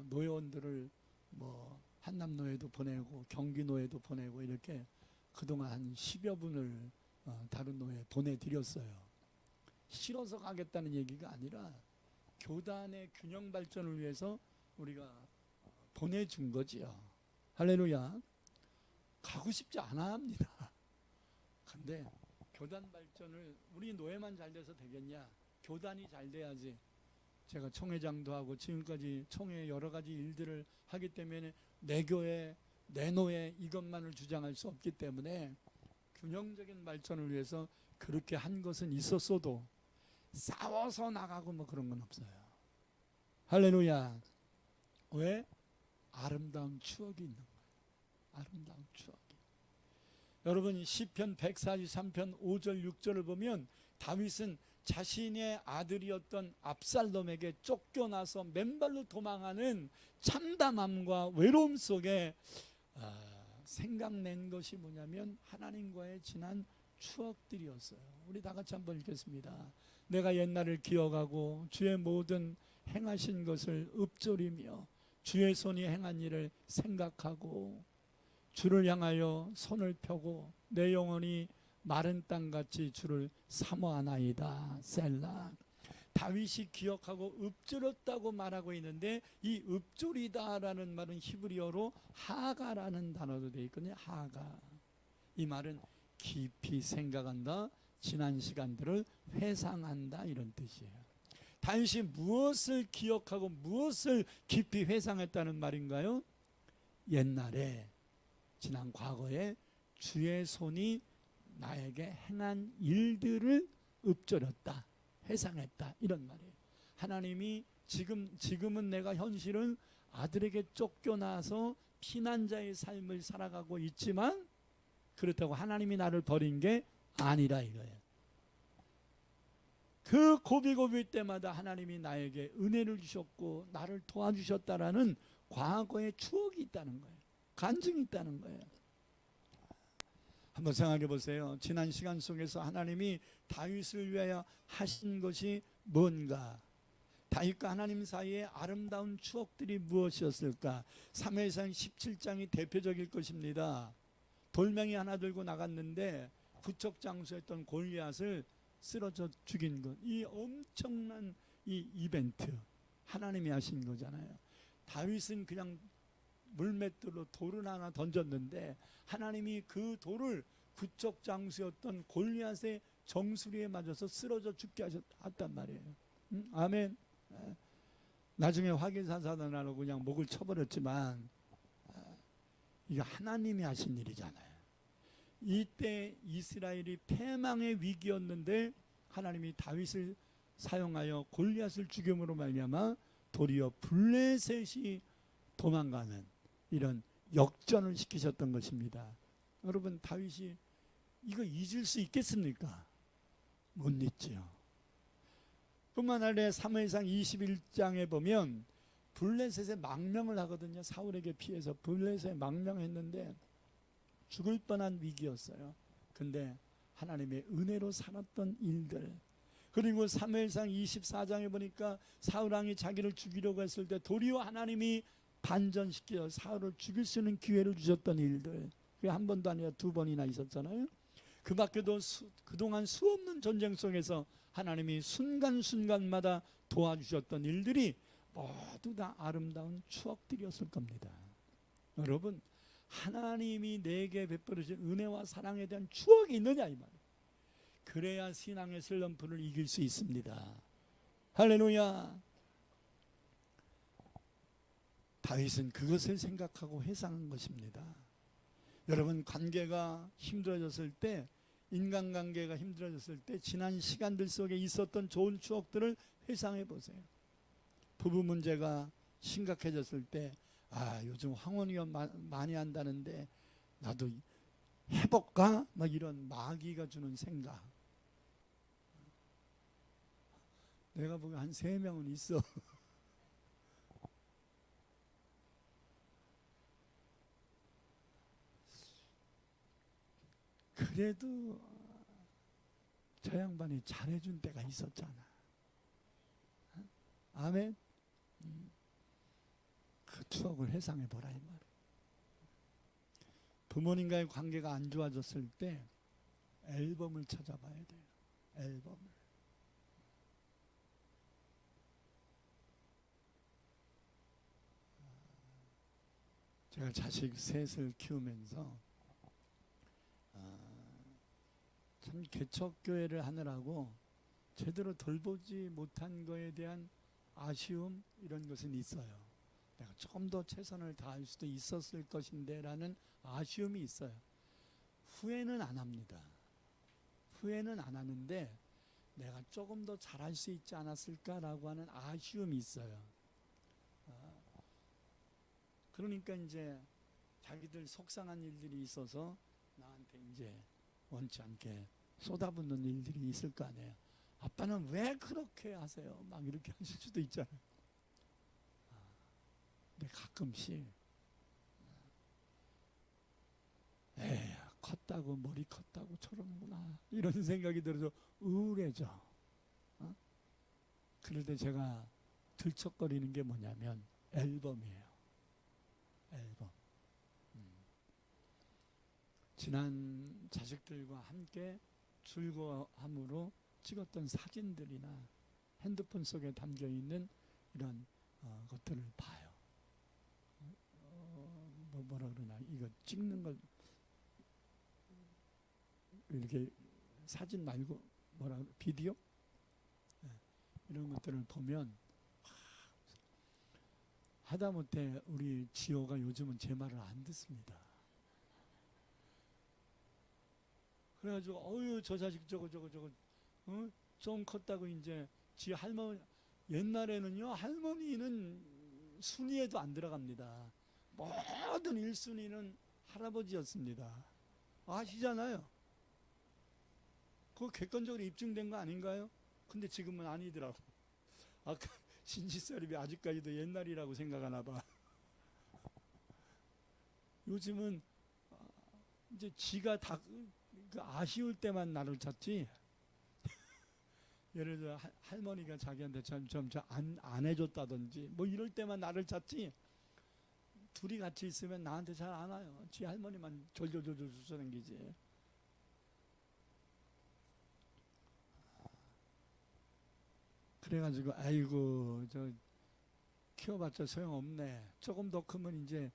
A: 노예원들을 뭐 한남 노예도 보내고 경기 노예도 보내고 이렇게 그동안 한 10여 분을 다른 노예 보내드렸어요. 싫어서 가겠다는 얘기가 아니라 교단의 균형 발전을 위해서 우리가 보내준 거지요. 할렐루야. 가고 싶지 않아 합니다. 근데 교단 발전을 우리 노예만 잘 돼서 되겠냐? 교단이 잘 돼야지. 제가 총회장도 하고 지금까지 총회 여러 가지 일들을 하기 때문에 내 교회, 내 노예 이것만을 주장할 수 없기 때문에 균형적인 발전을 위해서 그렇게 한 것은 있었어도 싸워서 나가고 뭐 그런 건 없어요. 할렐루야. 왜? 아름다운 추억이 있는 거예요. 아름다운 추억이. 여러분 시편 143편 5절 6절을 보면 다윗은 자신의 아들이었던 압살롬에게 쫓겨나서 맨발로 도망하는 참담함과 외로움 속에 생각낸 것이 뭐냐면 하나님과의 지난 추억들이었어요. 우리 다 같이 한번 읽겠습니다. 내가 옛날을 기억하고 주의 모든 행하신 것을 읊조리며 주의 손이 행한 일을 생각하고 주를 향하여 손을 펴고 내 영혼이 마른 땅같이 주를 사모하나이다. 셀라. 다윗이 기억하고 읊조렸다고 말하고 있는데 이 읊조리다라는 말은 히브리어로 하가라는 단어도 되어 있거든요. 하가. 이 말은 깊이 생각한다, 지난 시간들을 회상한다 이런 뜻이에요. 다윗이 무엇을 기억하고 무엇을 깊이 회상했다는 말인가요? 옛날에 지난 과거에 주의 손이 나에게 행한 일들을 읊조렸다, 회상했다 이런 말이에요. 하나님이 지금은 내가 현실은 아들에게 쫓겨나서 피난자의 삶을 살아가고 있지만 그렇다고 하나님이 나를 버린 게 아니라 이거예요. 그 고비고비 때마다 하나님이 나에게 은혜를 주셨고 나를 도와주셨다라는 과거의 추억이 있다는 거예요. 간증이 있다는 거예요. 한번 생각해 보세요. 지난 시간 속에서 하나님이 다윗을 위하여 하신 것이 뭔가? 다윗과 하나님 사이의 아름다운 추억들이 무엇이었을까? 사무엘상 17장이 대표적일 것입니다. 돌멩이 하나 들고 나갔는데 부척 장수했던 골리앗을 쓰러져 죽인 것. 이 엄청난 이 이벤트 하나님이 하신 거잖아요. 다윗은 그냥 물맷돌로 돌을 하나 던졌는데 하나님이 그 돌을 부척 장수였던 골리앗의 정수리에 맞아서 쓰러져 죽게 하셨단 말이에요. 아멘. 나중에 화기사사단하고 그냥 목을 쳐버렸지만 이게 하나님이 하신 일이잖아요. 이때 이스라엘이 패망의 위기였는데 하나님이 다윗을 사용하여 골리앗을 죽임으로 말미암아 도리어 블레셋이 도망가는 이런 역전을 시키셨던 것입니다. 여러분 다윗이 이거 잊을 수 있겠습니까? 못 잊지요. 뿐만 아니라 사무엘상 21장에 보면 블레셋에 망명을 하거든요. 사울에게 피해서 블레셋에 망명했는데 죽을 뻔한 위기였어요. 근데 하나님의 은혜로 살았던 일들, 그리고 사무엘상 24장에 보니까 사울왕이 자기를 죽이려고 했을 때 도리어 하나님이 반전시켜 사울을 죽일 수 있는 기회를 주셨던 일들, 그게 한 번도 아니라 두 번이나 있었잖아요. 그 밖에도 그동안 수없는 전쟁 속에서 하나님이 순간순간마다 도와주셨던 일들이 모두 다 아름다운 추억들이었을 겁니다. 여러분 하나님이 내게 베풀으신 은혜와 사랑에 대한 추억이 있느냐 이 말이에요. 그래야 신앙의 슬럼프를 이길 수 있습니다. 할렐루야. 다윗은 그것을 생각하고 회상한 것입니다. 여러분 관계가 힘들어졌을 때, 인간관계가 힘들어졌을 때 지난 시간들 속에 있었던 좋은 추억들을 회상해 보세요. 부부 문제가 심각해졌을 때 요즘 황혼이가 많이 한다는데 나도 해볼까? 막 이런 마귀가 주는 생각. 내가 보기엔 한 3명은 있어. 그래도 저 양반이 잘해준 때가 있었잖아. 아멘. 그 추억을 회상해 보라 이 말. 부모님과의 관계가 안 좋아졌을 때 앨범을 찾아봐야 돼요. 앨범을. 제가 자식 셋을 키우면서 참 개척교회를 하느라고 제대로 돌보지 못한 거에 대한 아쉬움 이런 것은 있어요. 내가 조금 더 최선을 다할 수도 있었을 것인데 라는 아쉬움이 있어요. 후회는 안 합니다. 후회는 안 하는데 내가 조금 더 잘할 수 있지 않았을까라고 하는 아쉬움이 있어요. 그러니까 이제 자기들 속상한 일들이 있어서 나한테 이제 원치 않게 쏟아붓는 일들이 있을 거 아니에요. 아빠는 왜 그렇게 하세요? 막 이렇게 하실 수도 있잖아요. 근데 가끔씩 에이 컸다고 머리 컸다고 저러는구나 이런 생각이 들어서 우울해져. 그럴 때 제가 들썩거리는 게 뭐냐면 앨범이에요. 앨범. 지난 자식들과 함께 즐거움으로 찍었던 사진들이나 핸드폰 속에 담겨있는 이런 것들을 봐요. 뭐라 그러나 이거 찍는 걸 이렇게 사진 말고 뭐라 그러 비디오? 이런 것들을 보면 하다못해 우리 지호가 요즘은 제 말을 안 듣습니다. 그래가지고 어유 저 자식 저거 좀 컸다고 이제 지 할머니 옛날에는요 할머니는 순위에도 안 들어갑니다. 모든 1순위는 할아버지였습니다. 아시잖아요. 그거 객관적으로 입증된 거 아닌가요? 근데 지금은 아니더라고. 아까 신지사립이 아직까지도 옛날이라고 생각하나 봐. 요즘은 이제 지가 다 아쉬울 때만 나를 찾지. 예를 들어 할머니가 자기한테 좀 안 해줬다든지 뭐 이럴 때만 나를 찾지. 둘이 같이 있으면 나한테 잘 안 와요. 지 할머니만 졸졸졸졸 쫓아다니지. 그래가지고 아이고 저 키워봤자 소용없네. 조금 더 크면 이제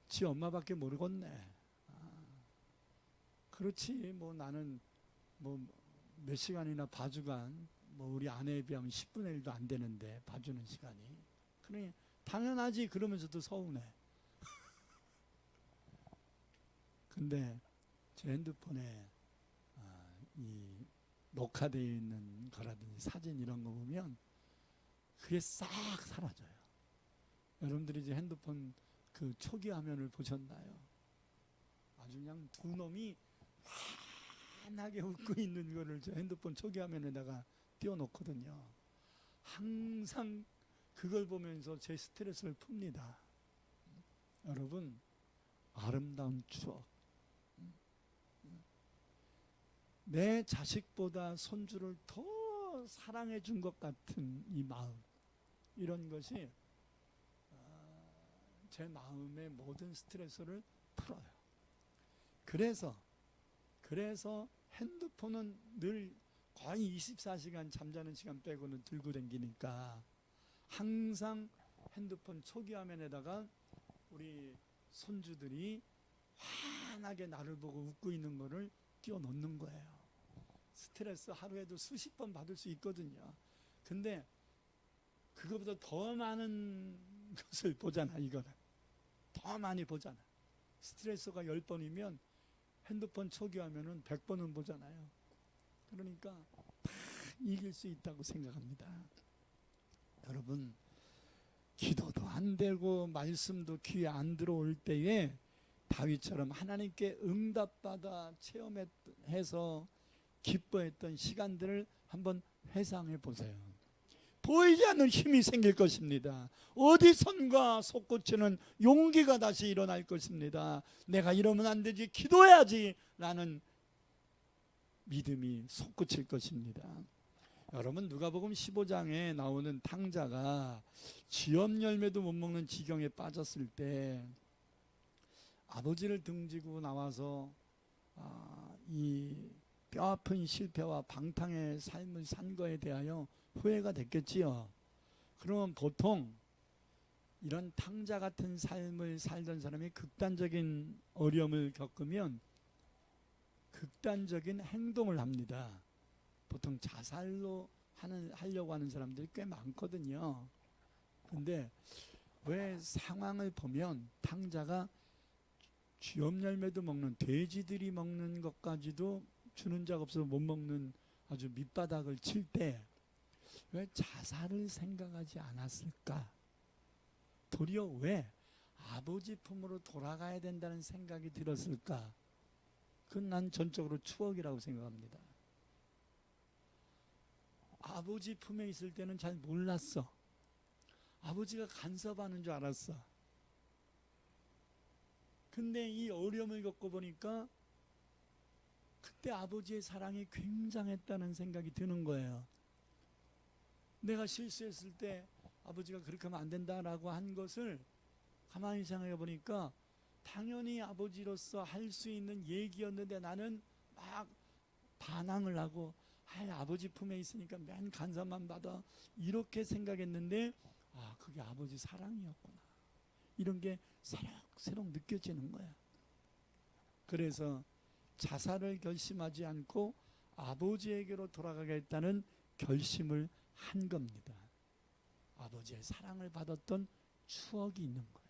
A: 지 엄마밖에 모르겠네. 그렇지 뭐 나는 뭐 몇 시간이나 봐주간 뭐 우리 아내에 비하면 10분의 1도 안 되는데 봐주는 시간이. 그러니 당연하지 그러면서도 서운해. 근데 제 핸드폰에 이 녹화되어 있는 거라든지 사진 이런 거 보면 그게 싹 사라져요. 여러분들이 이제 핸드폰 그 초기 화면을 보셨나요? 아주 그냥 두 놈이 환하게 웃고 있는 거를 제 핸드폰 초기 화면에다가 띄워놓거든요. 항상 그걸 보면서 제 스트레스를 풉니다. 여러분 아름다운 추억, 내 자식보다 손주를 더 사랑해 준 것 같은 이 마음, 이런 것이 제 마음의 모든 스트레스를 풀어요. 그래서 핸드폰은 늘 거의 24시간 잠자는 시간 빼고는 들고 다니니까 항상 핸드폰 초기 화면에다가 우리 손주들이 환하게 나를 보고 웃고 있는 거를 띄워놓는 거예요. 스트레스 하루에도 수십 번 받을 수 있거든요. 근데 그거보다 더 많은 것을 보잖아. 이거는 더 많이 보잖아. 스트레스가 10번이면 핸드폰 초기 화면은 100번은 보잖아요. 그러니까 다 이길 수 있다고 생각합니다. 여러분 기도도 안 되고 말씀도 귀에 안 들어올 때에 다윗처럼 하나님께 응답받아 체험해서 기뻐했던 시간들을 한번 회상해 보세요. 보이지 않는 힘이 생길 것입니다. 어디선가 솟구치는 용기가 다시 일어날 것입니다. 내가 이러면 안 되지, 기도해야지 라는 믿음이 솟구칠 것입니다. 여러분 누가복음 15장에 나오는 탕자가 쥐업 열매도 못 먹는 지경에 빠졌을 때 아버지를 등지고 나와서 이 뼈아픈 실패와 방탕의 삶을 산 거에 대하여 후회가 됐겠지요. 그러면 보통 이런 탕자 같은 삶을 살던 사람이 극단적인 어려움을 겪으면 극단적인 행동을 합니다. 보통 자살로 하려고 하는 사람들이 꽤 많거든요. 그런데 왜 상황을 보면 탕자가 쥐업 열매도 먹는, 돼지들이 먹는 것까지도 주는 자가 없어서 못 먹는 아주 밑바닥을 칠 때 왜 자살을 생각하지 않았을까? 도리어 왜 아버지 품으로 돌아가야 된다는 생각이 들었을까? 그건 난 전적으로 추억이라고 생각합니다. 아버지 품에 있을 때는 잘 몰랐어. 아버지가 간섭하는 줄 알았어. 근데 이 어려움을 겪고 보니까 그때 아버지의 사랑이 굉장했다는 생각이 드는 거예요. 내가 실수했을 때 아버지가 그렇게 하면 안 된다라고 한 것을 가만히 생각해 보니까 당연히 아버지로서 할 수 있는 얘기였는데 나는 막 반항을 하고 아버지 품에 있으니까 맨 간섭만 받아 이렇게 생각했는데 그게 아버지 사랑이었구나. 이런 게 새록새록 느껴지는 거야. 그래서 자살을 결심하지 않고 아버지에게로 돌아가겠다는 결심을 한 겁니다. 아버지의 사랑을 받았던 추억이 있는 거예요.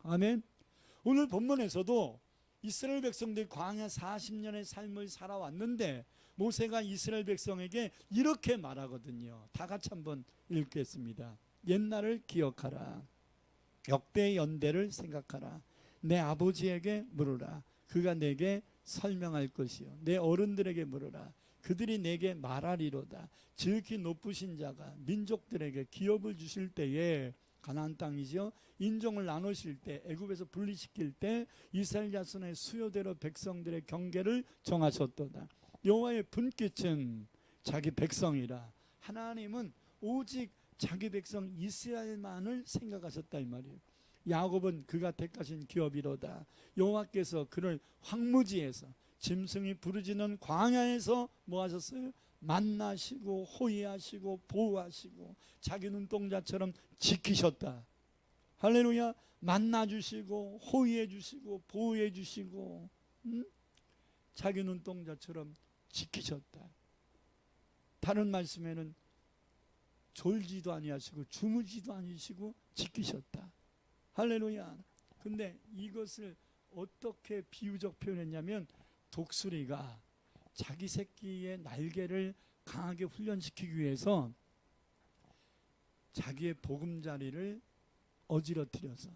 A: 아멘. 오늘 본문에서도 이스라엘 백성들이 광야 40년의 삶을 살아왔는데 모세가 이스라엘 백성에게 이렇게 말하거든요. 다 같이 한번 읽겠습니다. 옛날을 기억하라. 역대 연대를 생각하라. 내 아버지에게 물으라. 그가 내게 설명할 것이요. 내 어른들에게 물으라. 그들이 내게 말하리로다. 지극히 높으신 자가 민족들에게 기업을 주실 때에 가나안 땅이죠. 인종을 나누실 때 애굽에서 분리시킬 때 이스라엘 자손의 수요대로 백성들의 경계를 정하셨도다. 여호와의 분깃은 자기 백성이라. 하나님은 오직 자기 백성 이스라엘만을 생각하셨다 이 말이에요. 야곱은 그가 택하신 기업이로다. 여호와께서 그를 황무지에서 짐승이 부르짖는 광야에서 뭐 하셨어요? 만나시고 호위하시고 보호하시고 자기 눈동자처럼 지키셨다. 할렐루야. 만나주시고 호위해주시고 보호해주시고 자기 눈동자처럼 지키셨다. 다른 말씀에는 졸지도 아니하시고 주무지도 아니시고 지키셨다. 할렐루야. 근데 이것을 어떻게 비유적 표현했냐면 독수리가 자기 새끼의 날개를 강하게 훈련시키기 위해서 자기의 보금자리를 어지러뜨려서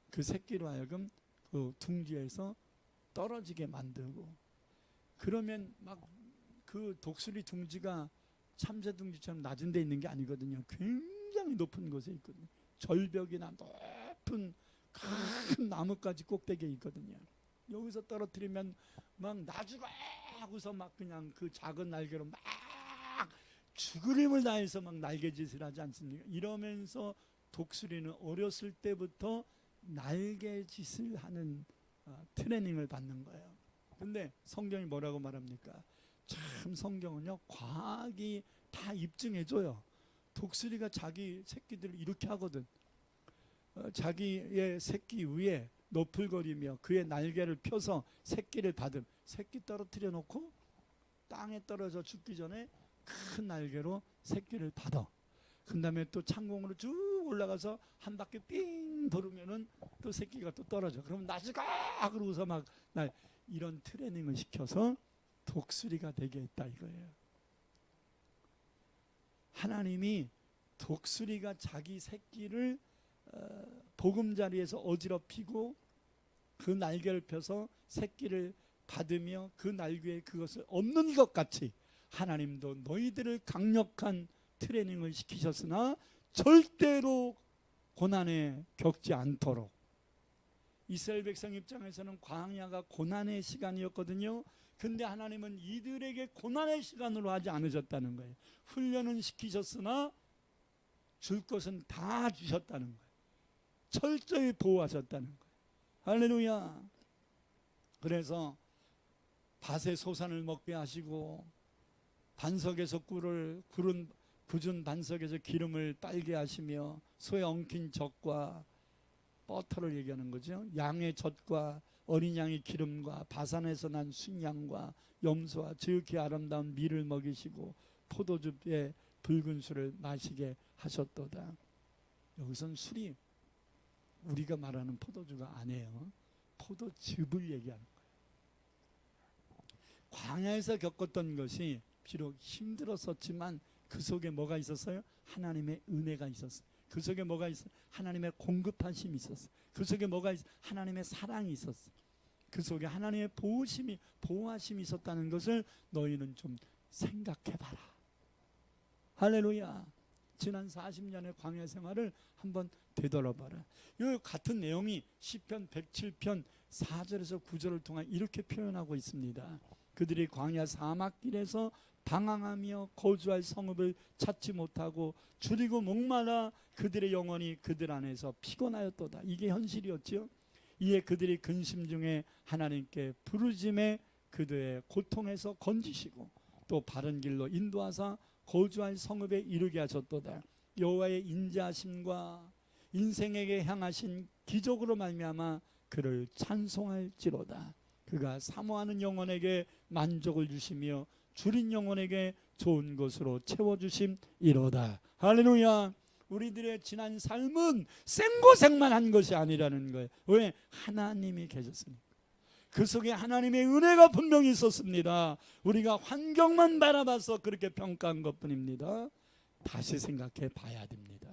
A: 그 새끼로 하여금 그 둥지에서 떨어지게 만들고, 그러면 막 그 독수리 둥지가 참새 둥지처럼 낮은 데 있는 게 아니거든요. 굉장히 높은 곳에 있거든요. 절벽이나 높은 큰 나뭇가지 꼭대기에 있거든요. 여기서 떨어뜨리면 막 나주가 하고서 막 그냥 그 작은 날개로 막 죽을 힘을 다해서 막 날개짓을 하지 않습니까? 이러면서 독수리는 어렸을 때부터 날개짓을 하는 트레이닝을 받는 거예요. 근데 성경이 뭐라고 말합니까? 참 성경은요 과학이 다 입증해줘요. 독수리가 자기 새끼들을 이렇게 하거든. 자기의 새끼 위에 너풀거리며 그의 날개를 펴서 새끼를 받음. 새끼 떨어뜨려 놓고 땅에 떨어져 죽기 전에 큰 날개로 새끼를 받아. 그 다음에 또 창공으로 쭉 올라가서 한 바퀴 삥 돌으면은 또 새끼가 또 떨어져. 그러면 나지가 그러고서 막 이런 트레이닝을 시켜서 독수리가 되게 했다 이거예요. 하나님이 독수리가 자기 새끼를 보금자리에서 어지럽히고 그 날개를 펴서 새끼를 받으며 그 날개에 그것을 얻는 것 같이 하나님도 너희들을 강력한 트레이닝을 시키셨으나 절대로 고난에 겪지 않도록. 이스라엘 백성 입장에서는 광야가 고난의 시간이었거든요. 근데 하나님은 이들에게 고난의 시간으로 하지 않으셨다는 거예요. 훈련은 시키셨으나 줄 것은 다 주셨다는 거예요. 철저히 보호하셨다는 거예요. 할렐루야. 그래서 밭에 소산을 먹게 하시고 반석에서 꿀을 굳은 반석에서 기름을 빨게 하시며 소의 엉킨 젖과 버터를 얘기하는 거죠. 양의 젖과 어린 양의 기름과 바산에서 난 순양과 염소와 지극히 아름다운 밀을 먹이시고 포도즙에 붉은 술을 마시게 하셨도다. 여기선 술이 우리가 말하는 포도주가 아니에요. 포도즙을 얘기하는 거예요. 광야에서 겪었던 것이 비록 힘들었었지만 그 속에 뭐가 있었어요? 하나님의 은혜가 있었어요. 그 속에 뭐가 있어요? 하나님의 공급하심이 있었어요. 그 속에 뭐가 있어요? 하나님의 사랑이 있었어요. 그 속에 하나님의 보호하심이 있었다는 것을 너희는 좀 생각해봐라. 할렐루야. 지난 40년의 광야 생활을 한번 되돌아봐라. 이 같은 내용이 시편 107편 4절에서 9절을 통해 이렇게 표현하고 있습니다. 그들이 광야 사막길에서 방황하며 거주할 성읍을 찾지 못하고 줄이고 목마라 그들의 영혼이 그들 안에서 피곤하였도다. 이게 현실이었지요. 이에 그들이 근심 중에 하나님께 부르짖음에 그들의 고통에서 건지시고 또 바른 길로 인도하사 거주할 성읍에 이르게 하셨도다. 여호와의 인자하심과 인생에게 향하신 기적으로 말미암아 그를 찬송할지로다. 그가 사모하는 영혼에게 만족을 주시며 줄인 영혼에게 좋은 것으로 채워주심이로다. 할렐루야. 우리들의 지난 삶은 생고생만 한 것이 아니라는 거예요. 왜? 하나님이 계셨으니까. 그 속에 하나님의 은혜가 분명히 있었습니다. 우리가 환경만 바라봐서 그렇게 평가한 것뿐입니다. 다시 생각해 봐야 됩니다.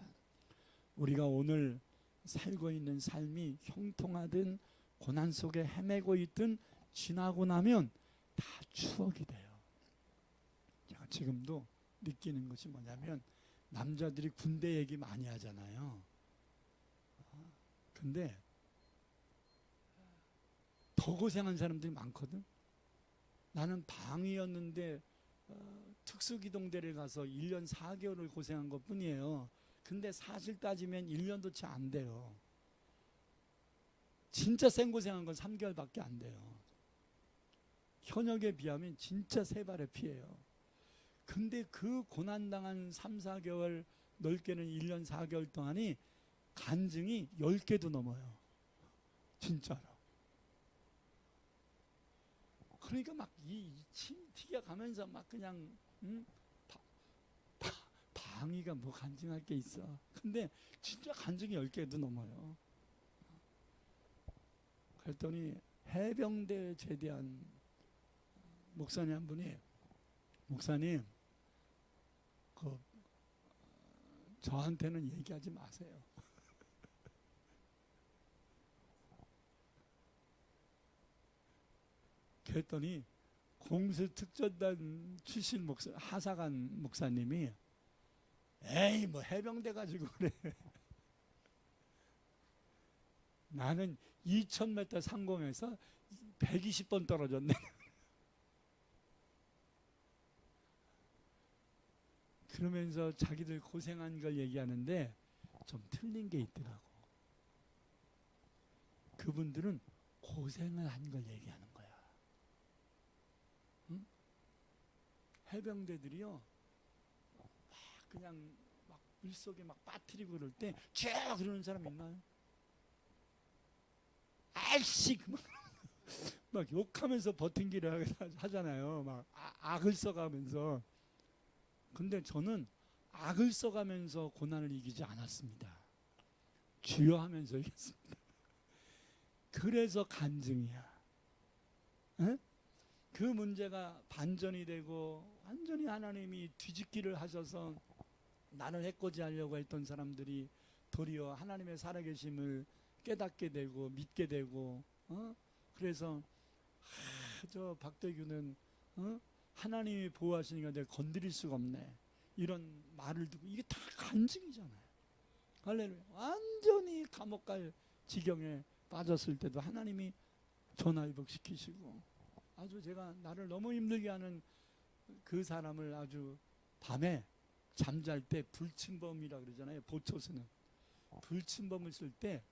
A: 우리가 오늘 살고 있는 삶이 형통하든 고난 속에 헤매고 있든 지나고 나면 다 추억이 돼요. 제가 지금도 느끼는 것이 뭐냐면 남자들이 군대 얘기 많이 하잖아요. 근데 더 고생한 사람들이 많거든. 나는 방위였는데 특수기동대를 가서 1년 4개월을 고생한 것뿐이에요. 근데 사실 따지면 1년도 채 안 돼요. 진짜 생고생한 건 3개월밖에 안 돼요. 현역에 비하면 진짜 세 발의 피해요. 근데 그 고난당한 3, 4개월, 넓게는 1년 4개월 동안이 간증이 10개도 넘어요. 진짜로. 그러니까 막 이 침튀겨 가면서 막 그냥 방위가 뭐 간증할 게 있어. 근데 진짜 간증이 10개도 넘어요. 그랬더니 해병대 제대한 목사님 한 분이 목사님 저한테는 얘기하지 마세요. 그랬더니 공수특전단 출신 하사관 목사님이 에이 뭐 해병대 가지고 그래. 나는 2000m 상공에서 120번 떨어졌네. 그러면서 자기들 고생한 걸 얘기하는데 좀 틀린 게 있더라고. 그분들은 고생을 한 걸 얘기하는 거야. 응? 해병대들이요 막 그냥 막 물속에 막 빠뜨리고 그럴 때 쭉 그러는 사람 있나요? 아이씨 막 욕하면서 버팅기를 하잖아요. 막 악을 써가면서. 근데 저는 악을 써가면서 고난을 이기지 않았습니다. 주여 하면서 이겼습니다. 그래서 간증이야. 에? 그 문제가 반전이 되고 완전히 하나님이 뒤집기를 하셔서 나를 해코지하려고 했던 사람들이 도리어 하나님의 살아계심을 깨닫게 되고 믿게 되고 그래서 저 박대규는 하나님이 보호하시니까 내가 건드릴 수가 없네 이런 말을 듣고 이게 다 간증이잖아요. 할렐루야. 완전히 감옥 갈 지경에 빠졌을 때도 하나님이 전화위복 시키시고 아주 제가 나를 너무 힘들게 하는 그 사람을 아주 밤에 잠잘 때 불침범이라 그러잖아요. 보초스는 불침범을 쓸 때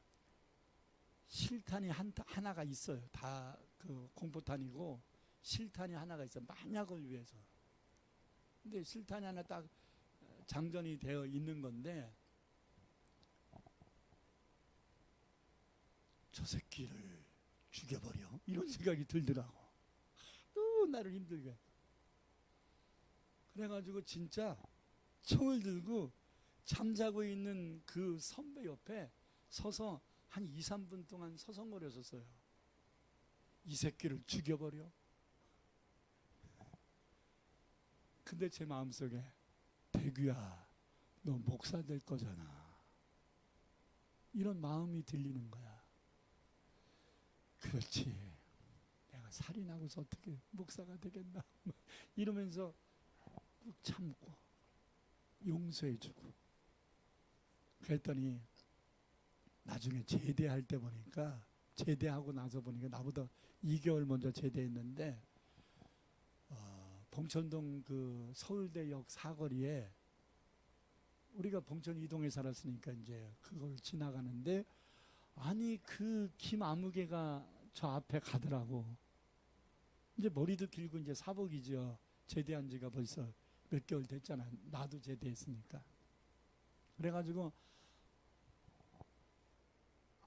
A: 실탄이 하나가 있어요. 다 그 공포탄이고 실탄이 하나가 있어. 만약을 위해서. 근데 실탄이 하나 딱 장전이 되어 있는 건데 저 새끼를 죽여버려. 이런 생각이 들더라고. 또 나를 힘들게. 그래가지고 진짜 총을 들고 잠자고 있는 그 선배 옆에 서서 한 2, 3분 동안 서성거렸었어요. 이 새끼를 죽여버려. 근데 제 마음속에 대규야, 너 목사 될 거잖아. 이런 마음이 들리는 거야. 그렇지. 내가 살인하고서 어떻게 목사가 되겠나. 이러면서 꾹 참고 용서해주고. 그랬더니 나중에 제대할 때 보니까, 제대하고 나서 보니까 나보다 2개월 먼저 제대했는데 봉천동 그 서울대역 사거리에, 우리가 봉천 이동에 살았으니까 이제 그걸 지나가는데, 아니 그 김아무개가 저 앞에 가더라고. 이제 머리도 길고 이제 사복이죠. 제대한 지가 벌써 몇 개월 됐잖아. 나도 제대했으니까. 그래가지고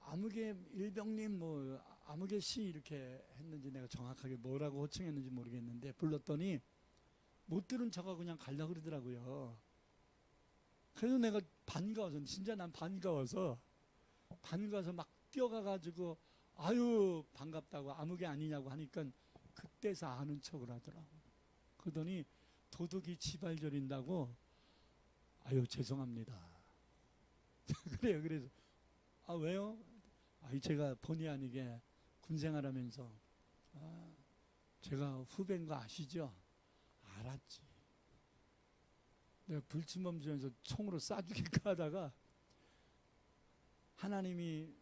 A: 아무개 일병님 뭐 아무개 씨 이렇게 했는지 내가 정확하게 뭐라고 호칭했는지 모르겠는데 불렀더니 못 들은 척하고 그냥 가려고 그러더라고요. 그래서 내가 반가워서, 진짜 난 반가워서 막 뛰어가가지고 아유 반갑다고, 아무개 아니냐고 하니까 그때서 아는 척을 하더라고. 그러더니 도둑이 지발 저린다고 아유 죄송합니다. 그래요. 그래서 아 왜요? 아이 제가 본의 아니게 군생활하면서 제가 후배인 거 아시죠? 알았지. 내가 불침범 지면서 총으로 쏴주길까 하다가 하나님이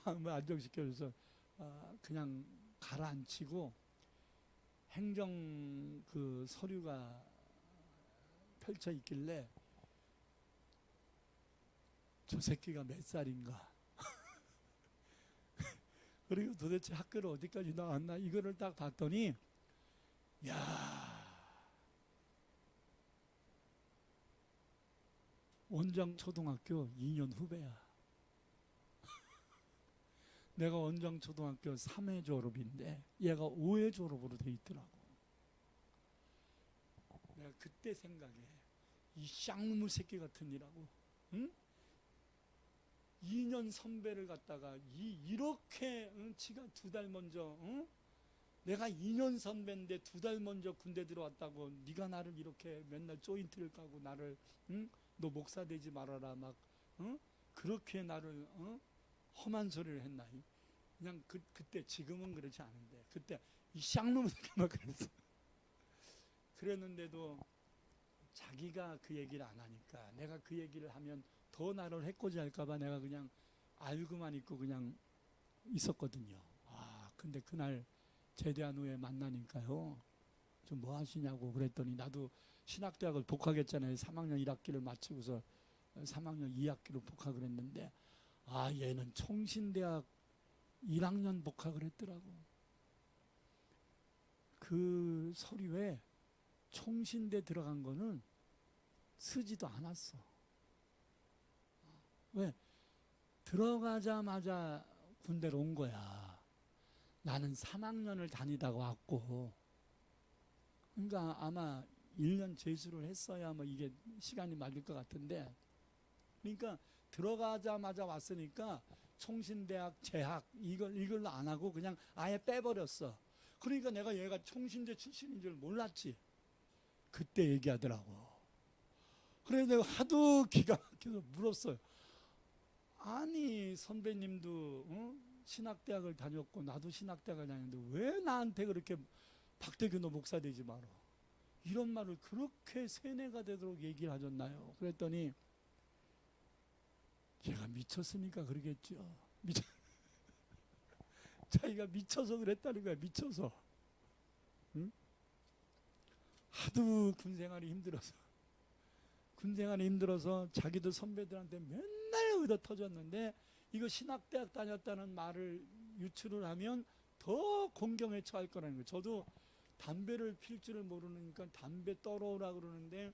A: 마음을 안정시켜줘서 그냥 가라앉히고 행정 그 서류가 펼쳐 있길래 저 새끼가 몇 살인가, 그리고 도대체 학교를 어디까지 나왔나, 이거를 딱 봤더니 야, 원장 초등학교 2년 후배야. 내가 원장 초등학교 3회 졸업인데 얘가 5회 졸업으로 돼 있더라고. 내가 그때 생각해. 이 쌍놈의 새끼 같은 이라고. 응? 2년 선배를 갖다가 이렇게 지가 2달 먼저, 응? 내가 2년 선배인데 2달 먼저 군대 들어왔다고 네가 나를 이렇게 맨날 조인트를 까고 나를, 응? 너 목사 되지 말아라 막, 응? 그렇게 나를, 응? 험한 소리를 했나. 그냥 그때, 지금은 그렇지 않은데 그때 이 쌍놈 새끼만 그랬어. 그랬는데도 자기가 그 얘기를 안 하니까, 내가 그 얘기를 하면 더 나를 해코지 할까봐 내가 그냥 알고만 있고 그냥 있었거든요. 근데 그날 제대한 후에 만나니까요, 좀 뭐 하시냐고 그랬더니 나도 신학대학을 복학했잖아요. 3학년 1학기를 마치고서 3학년 2학기로 복학을 했는데 얘는 총신대학 1학년 복학을 했더라고. 그 서류에 총신대 들어간 거는 쓰지도 않았어. 왜? 들어가자마자 군대로 온 거야. 나는 3학년을 다니다가 왔고, 그러니까 아마 1년 재수를 했어야 뭐 이게 시간이 맞을 것 같은데, 그러니까 들어가자마자 왔으니까 총신대학 재학 이걸로 안 하고 그냥 아예 빼버렸어. 그러니까 내가 얘가 총신대 출신인 줄 몰랐지. 그때 얘기하더라고. 그래서 내가 하도 기가 막혀서 물었어요. 아니 선배님도 신학대학을 다녔고 나도 신학대학을 다녔는데 왜 나한테 그렇게 박대규 너 목사 되지 마라, 이런 말을 그렇게 세뇌가 되도록 얘기를 하셨나요? 그랬더니 제가 미쳤으니까 그러겠죠. 자기가 미쳐서 그랬다는 거야. 미쳐서. 응? 하도 군생활이 힘들어서 자기도 선배들한테 맨날 얻어 터졌는데 이거 신학대학 다녔다는 말을 유출을 하면 더 공경에 처할 거라는 거예요. 저도 담배를 필 줄을 모르니까 담배 떨어오라 그러는데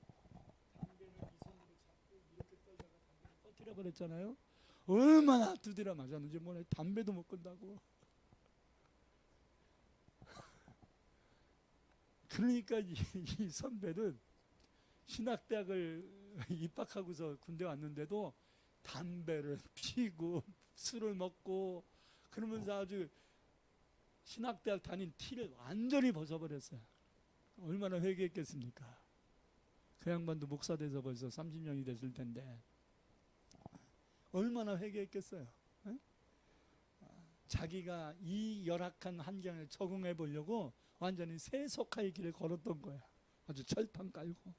A: 담배를 이 손으로 잡고 이렇게 떨다가 담배를 꺼뜨려 버렸잖아요. 얼마나 두드려 맞았는지 몰라요. 담배도 못 끈다고. 그러니까 이 선배는 신학대학을 입학하고서 군대 왔는데도 담배를 피고 술을 먹고 그러면서 아주 신학대학 다닌 티를 완전히 벗어버렸어요. 얼마나 회개했겠습니까? 그 양반도 목사 돼서 벌써 30년이 됐을 텐데 얼마나 회개했겠어요. 에? 자기가 이 열악한 환경에 적응해 보려고 완전히 세속화의 길을 걸었던 거야. 아주 철판 깔고.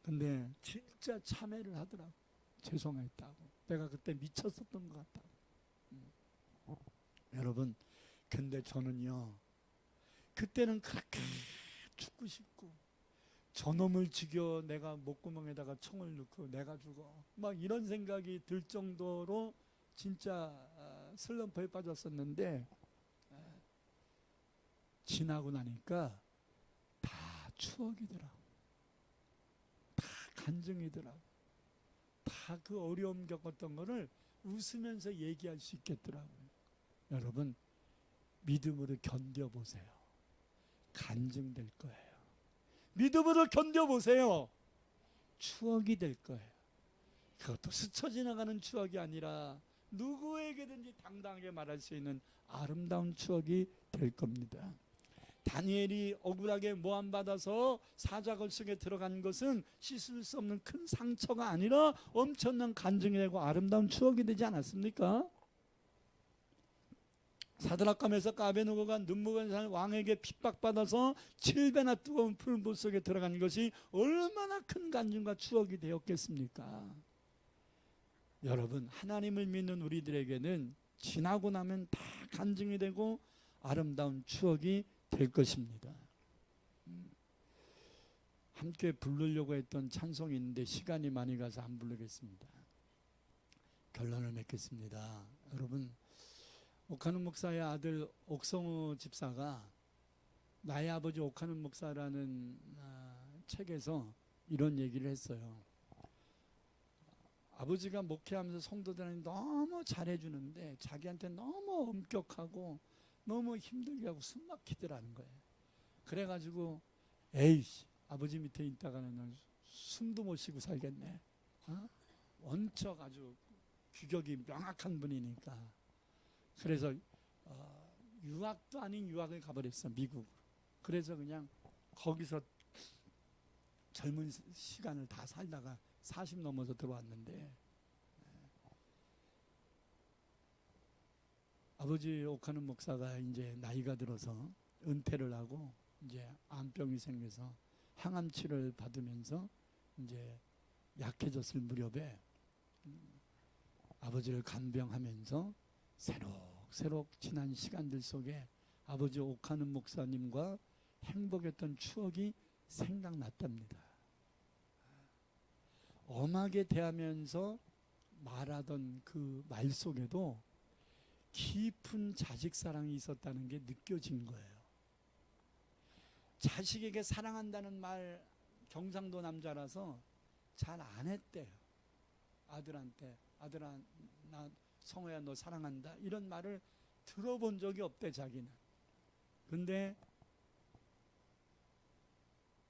A: 근데 진짜 참회를 하더라고. 죄송했다고. 내가 그때 미쳤었던 것 같다고. 여러분, 근데 저는요, 그때는 그렇게 죽고 싶고 저놈을 죽여 내가 목구멍에다가 총을 넣고 내가 죽어 막 이런 생각이 들 정도로 진짜 슬럼프에 빠졌었는데 지나고 나니까 다 추억이더라고. 다 간증이더라고. 다 그 어려움 겪었던 거를 웃으면서 얘기할 수 있겠더라고요. 여러분, 믿음으로 견뎌보세요. 간증될 거예요. 믿음으로 견뎌보세요. 추억이 될 거예요. 그것도 스쳐 지나가는 추억이 아니라 누구에게든지 당당하게 말할 수 있는 아름다운 추억이 될 겁니다. 다니엘이 억울하게 모함받아서 사자굴 속에 들어간 것은 씻을 수 없는 큰 상처가 아니라 엄청난 간증이 되고 아름다운 추억이 되지 않았습니까? 사드락과 메삭과 아베느고가 느부갓네살 왕에게 핍박받아서 7배나 뜨거운 풀물 속에 들어간 것이 얼마나 큰 간증과 추억이 되었겠습니까? 여러분, 하나님을 믿는 우리들에게는 지나고 나면 다 간증이 되고 아름다운 추억이 될 것입니다. 함께 부르려고 했던 찬송이 있는데 시간이 많이 가서 안 부르겠습니다. 결론을 맺겠습니다. 여러분, 옥하는 목사의 아들 옥성우 집사가 나의 아버지 옥하는 목사라는 책에서 이런 얘기를 했어요. 아버지가 목회하면서 성도들한테 너무 잘해주는데 자기한테 너무 엄격하고 너무 힘들게 하고 숨 막히더라는 거예요. 그래가지고 에이씨, 아버지 밑에 있다가는 숨도 못 쉬고 살겠네. 원척 아주 규격이 명확한 분이니까. 그래서 유학도 아닌 유학을 가버렸어, 미국으로. 그래서 그냥 거기서 젊은 시간을 다 살다가 40 넘어서 들어왔는데 아버지 옥하는 목사가 이제 나이가 들어서 은퇴를 하고 이제 암병이 생겨서 항암 치료를 받으면서 이제 약해졌을 무렵에 아버지를 간병하면서 새록새록 지난 시간들 속에 아버지 옥하는 목사님과 행복했던 추억이 생각났답니다. 엄하게 대하면서 말하던 그 말 속에도 깊은 자식 사랑이 있었다는 게 느껴진 거예요. 자식에게 사랑한다는 말 경상도 남자라서 잘 안 했대요. 아들한테 아들아 나 성호야 너 사랑한다 이런 말을 들어본 적이 없대 자기는. 근데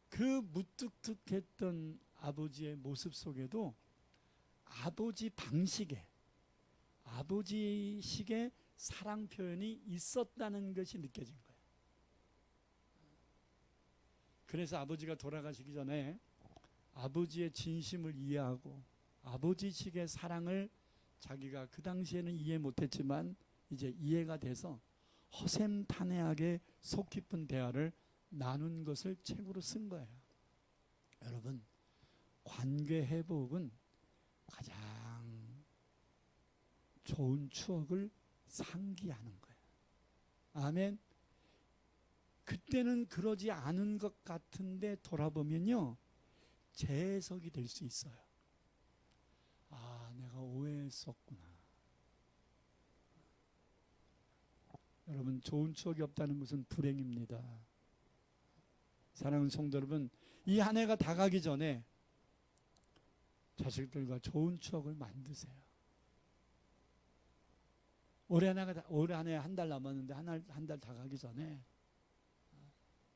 A: 그 무뚝뚝했던 아버지의 모습 속에도 아버지 방식에 아버지식의 사랑 표현이 있었다는 것이 느껴진 거예요. 그래서 아버지가 돌아가시기 전에 아버지의 진심을 이해하고 아버지식의 사랑을 자기가 그 당시에는 이해 못했지만 이제 이해가 돼서 허심탄회하게 속 깊은 대화를 나눈 것을 책으로 쓴 거예요. 여러분, 관계 회복은 가장 좋은 추억을 상기하는 거예요. 아멘. 그때는 그러지 않은 것 같은데 돌아보면요, 재해석이 될 수 있어요. 아, 내가 오해했었구나. 여러분, 좋은 추억이 없다는 것은 불행입니다. 사랑하는 성도 여러분, 이 한 해가 다 가기 전에 자식들과 좋은 추억을 만드세요. 올해 한 해 한 달 남았는데 한 달 다 가기 전에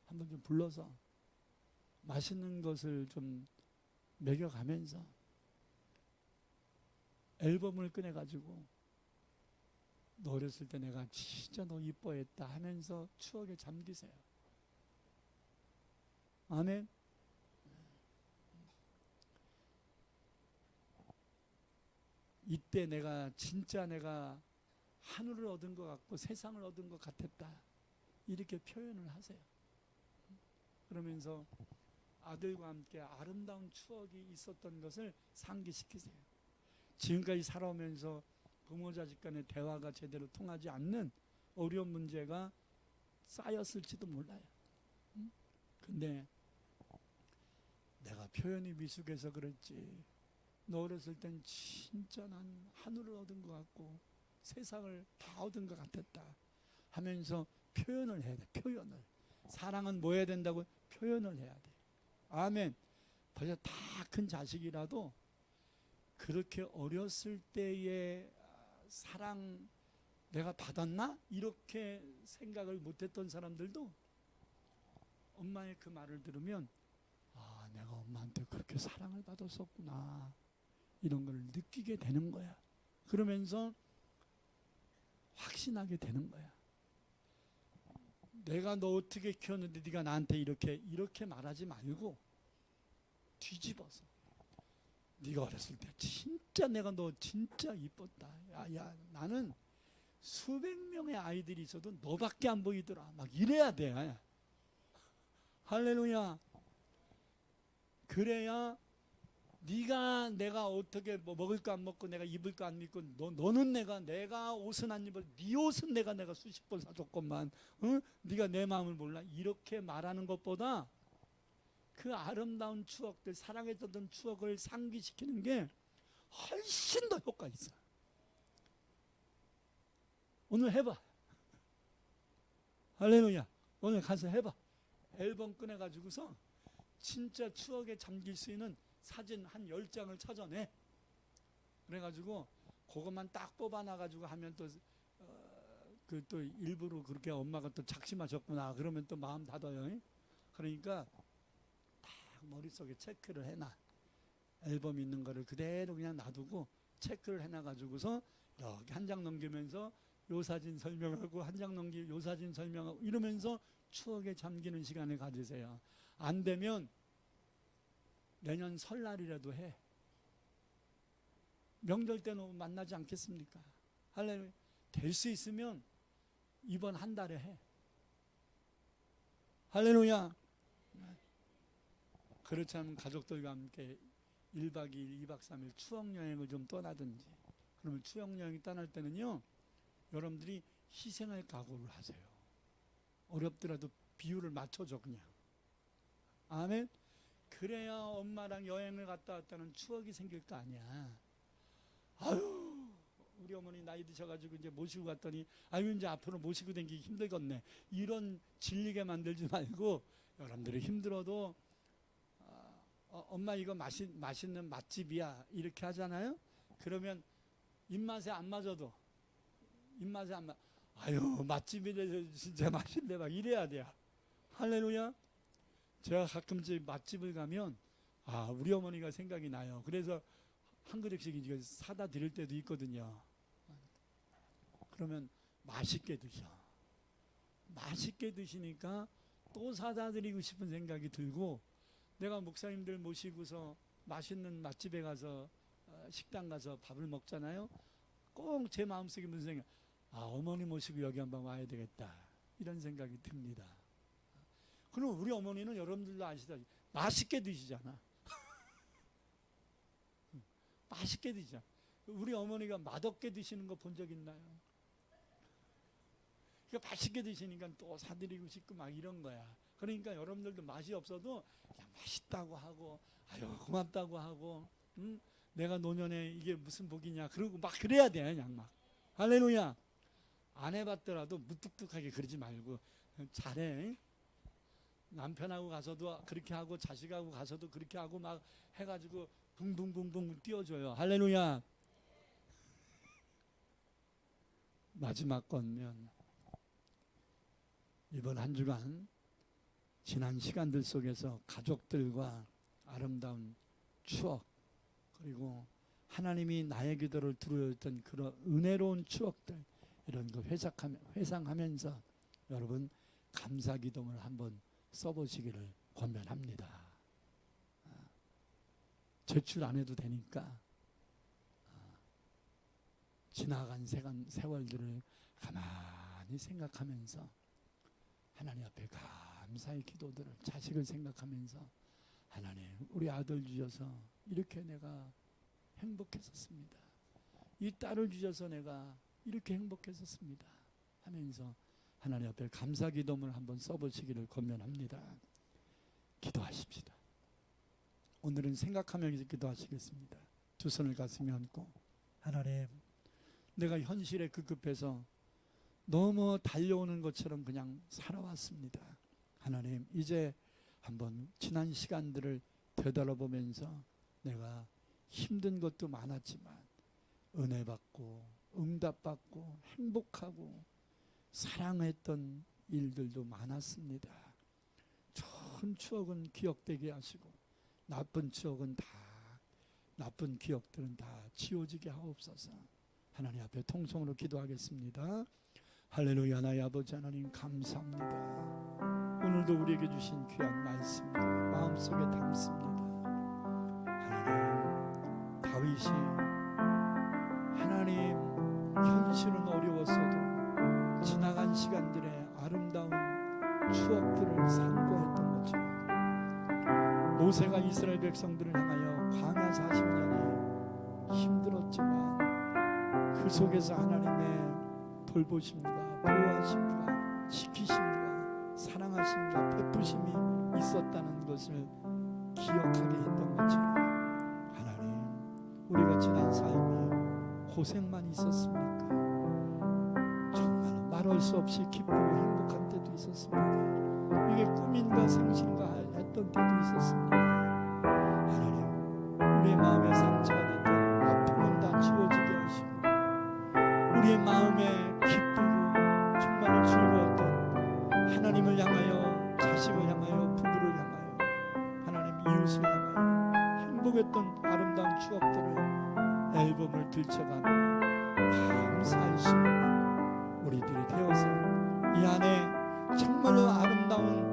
A: 한번 좀 불러서 맛있는 것을 좀 먹여가면서 앨범을 꺼내가지고 너 어렸을 때 내가 진짜 너 이뻐했다 하면서 추억에 잠기세요. 아멘. 이때 진짜 내가 하늘을 얻은 것 같고 세상을 얻은 것 같았다, 이렇게 표현을 하세요. 그러면서 아들과 함께 아름다운 추억이 있었던 것을 상기시키세요. 지금까지 살아오면서 부모 자식 간의 대화가 제대로 통하지 않는 어려운 문제가 쌓였을지도 몰라요. 근데 내가 표현이 미숙해서 그랬지, 너 어렸을 땐 진짜 난 하늘을 얻은 것 같고 세상을 다 얻은 것 같았다 하면서 표현을 해야 돼. 표현을. 사랑은 뭐 해야 된다고? 표현을 해야 돼. 아멘. 벌써 다 큰 자식이라도 그렇게 어렸을 때의 사랑 내가 받았나? 이렇게 생각을 못했던 사람들도 엄마의 그 말을 들으면 아, 내가 엄마한테 그렇게 사랑을 받았었구나, 이런 걸 느끼게 되는 거야. 그러면서 확신하게 되는 거야. 내가 너 어떻게 키웠는데 네가 나한테 이렇게 말하지 말고 뒤집어서, 네가 어렸을 때 진짜 내가 너 진짜 이뻤다. 야, 나는 수백 명의 아이들이 있어도 너밖에 안 보이더라. 막 이래야 돼. 할렐루야. 그래야 내가 어떻게 뭐 먹을 거 안 먹고 내가 입을 거 안 입고 너는 내가 옷은 안 입어, 네 옷은 내가 수십 번 사줬건만, 응? 네가 내 마음을 몰라, 이렇게 말하는 것보다 그 아름다운 추억들, 사랑했던 추억을 상기시키는 게 훨씬 더 효과 있어요. 오늘 해봐. 할렐루야. 오늘 가서 해봐. 앨범 꺼내가지고서 진짜 추억에 잠길 수 있는 사진 한 10장을 찾아내. 그래가지고 그것만 딱 뽑아놔가지고 하면 또 일부러 그렇게 엄마가 또 작심하셨구나 그러면 또 마음 닫아요. 그러니까 딱 머릿속에 체크를 해놔. 앨범 있는 거를 그대로 그냥 놔두고 체크를 해놔가지고서 이렇게 한 장 넘기면서 요 사진 설명하고 한 장 넘기고 요 사진 설명하고 이러면서 추억에 잠기는 시간을 가지세요. 안 되면 내년 설날이라도 해. 명절 때는 만나지 않겠습니까? 할렐루야. 될 수 있으면 이번 한 달에 해. 할렐루야. 그렇지 않으면 가족들과 함께 1박 2일, 2박 3일 추억여행을 좀 떠나든지. 그러면 추억여행 떠날 때는요, 여러분들이 희생할 각오를 하세요. 어렵더라도 비율을 맞춰줘 그냥. 아멘. 그래야 엄마랑 여행을 갔다 왔다는 추억이 생길 거 아니야. 아유, 우리 어머니 나이 드셔가지고 이제 모시고 갔더니 아유, 이제 앞으로 모시고 다니기 힘들겠네, 이런 질리게 만들지 말고, 여러분들이 힘들어도 엄마 이거 맛있는 맛집이야 이렇게 하잖아요. 그러면 입맛에 안 맞아도 아유, 맛집이래 진짜 맛있네 막 이래야 돼요. 할렐루야. 제가 가끔씩 맛집을 가면 우리 어머니가 생각이 나요. 그래서 한 그릇씩 이제 사다 드릴 때도 있거든요. 그러면 맛있게 드셔. 맛있게 드시니까 또 사다 드리고 싶은 생각이 들고, 내가 목사님들 모시고서 맛있는 맛집에 가서 식당 가서 밥을 먹잖아요. 꼭 제 마음속에 무슨 생각, 어머니 모시고 여기 한번 와야 되겠다, 이런 생각이 듭니다. 그럼 우리 어머니는 여러분들도 아시다시피 맛있게 드시잖아. 맛있게 드시잖아. 우리 어머니가 맛없게 드시는 거 본 적 있나요? 맛있게 드시니까 또 사드리고 싶고 막 이런 거야. 그러니까 여러분들도 맛이 없어도 그냥 맛있다고 하고 아유 고맙다고 하고 내가 노년에 이게 무슨 복이냐 그러고 막 그래야 돼. 그냥 막 할렐루야. 안 해봤더라도 무뚝뚝하게 그러지 말고 잘해. 남편하고 가서도 그렇게 하고 자식하고 가서도 그렇게 하고 막 해가지고 붕붕붕붕 띄워줘요. 할렐루야. 마지막 건면 이번 한 주간 지난 시간들 속에서 가족들과 아름다운 추억 그리고 하나님이 나의 기도를 들어줬던 그런 은혜로운 추억들 이런 거 회상하면서 여러분 감사 기도를 한번 써보시기를 권면합니다. 제출 안 해도 되니까 지나간 세월들을 가만히 생각하면서 하나님 앞에 감사의 기도들을 자식을 생각하면서 하나님 우리 아들 주셔서 이렇게 내가 행복했었습니다. 이 딸을 주셔서 내가 이렇게 행복했었습니다 하면서 하나님 앞에 감사 기도문을 한번 써보시기를 권면합니다. 기도하십시다. 오늘은 생각하면서 기도하시겠습니다. 두 손을 가슴에 얹고 하나님 내가 현실에 급급해서 너무 달려오는 것처럼 그냥 살아왔습니다. 하나님 이제 한번 지난 시간들을 되돌아보면서 내가 힘든 것도 많았지만 은혜 받고 응답받고 행복하고 사랑했던 일들도 많았습니다. 좋은 추억은 기억되게 하시고 나쁜 추억은 나쁜 기억들은 다 지워지게 하옵소서. 하나님 앞에 통성으로 기도하겠습니다. 할렐루야. 나의 아버지 하나님 감사합니다. 오늘도 우리에게 주신 귀한 말씀 마음속에 담습니다. 하나님 다윗이 하나님 현실은 어려웠어도 지나간 시간들의 아름다운 추억들을 상고했던 것처럼 모세가 이스라엘 백성들을 향하여 광야 40년이 힘들었지만 그 속에서 하나님의 돌보심과 보호하심과 지키심과 사랑하심과 베푸심이 있었다는 것을 기억하게 했던 것처럼 하나님 우리가 지난 삶에 고생만 있었습니까? 정말 말할 수 없이 기쁘고 행복한 때도 있었습니다. 이게 꿈인가 생신가 했던 때도 있었습니다. 하나님 우리의 마음에 상처가 됐던 아픔은 다 지워지게 하시고 우리의 마음에 기쁘고 정말 즐거웠던 하나님을 향하여 자식을 향하여 부부를 향하여 하나님 이웃을 향하여 행복했던 아름다운 추억들을 앨범을 들춰가며 감사할 수 있는 우리들이 되어서 이 안에 정말로 아름다운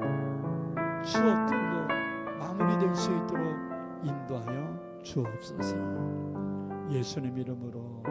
A: 추억들로 마무리될 수 있도록 인도하여 주옵소서. 예수님 이름으로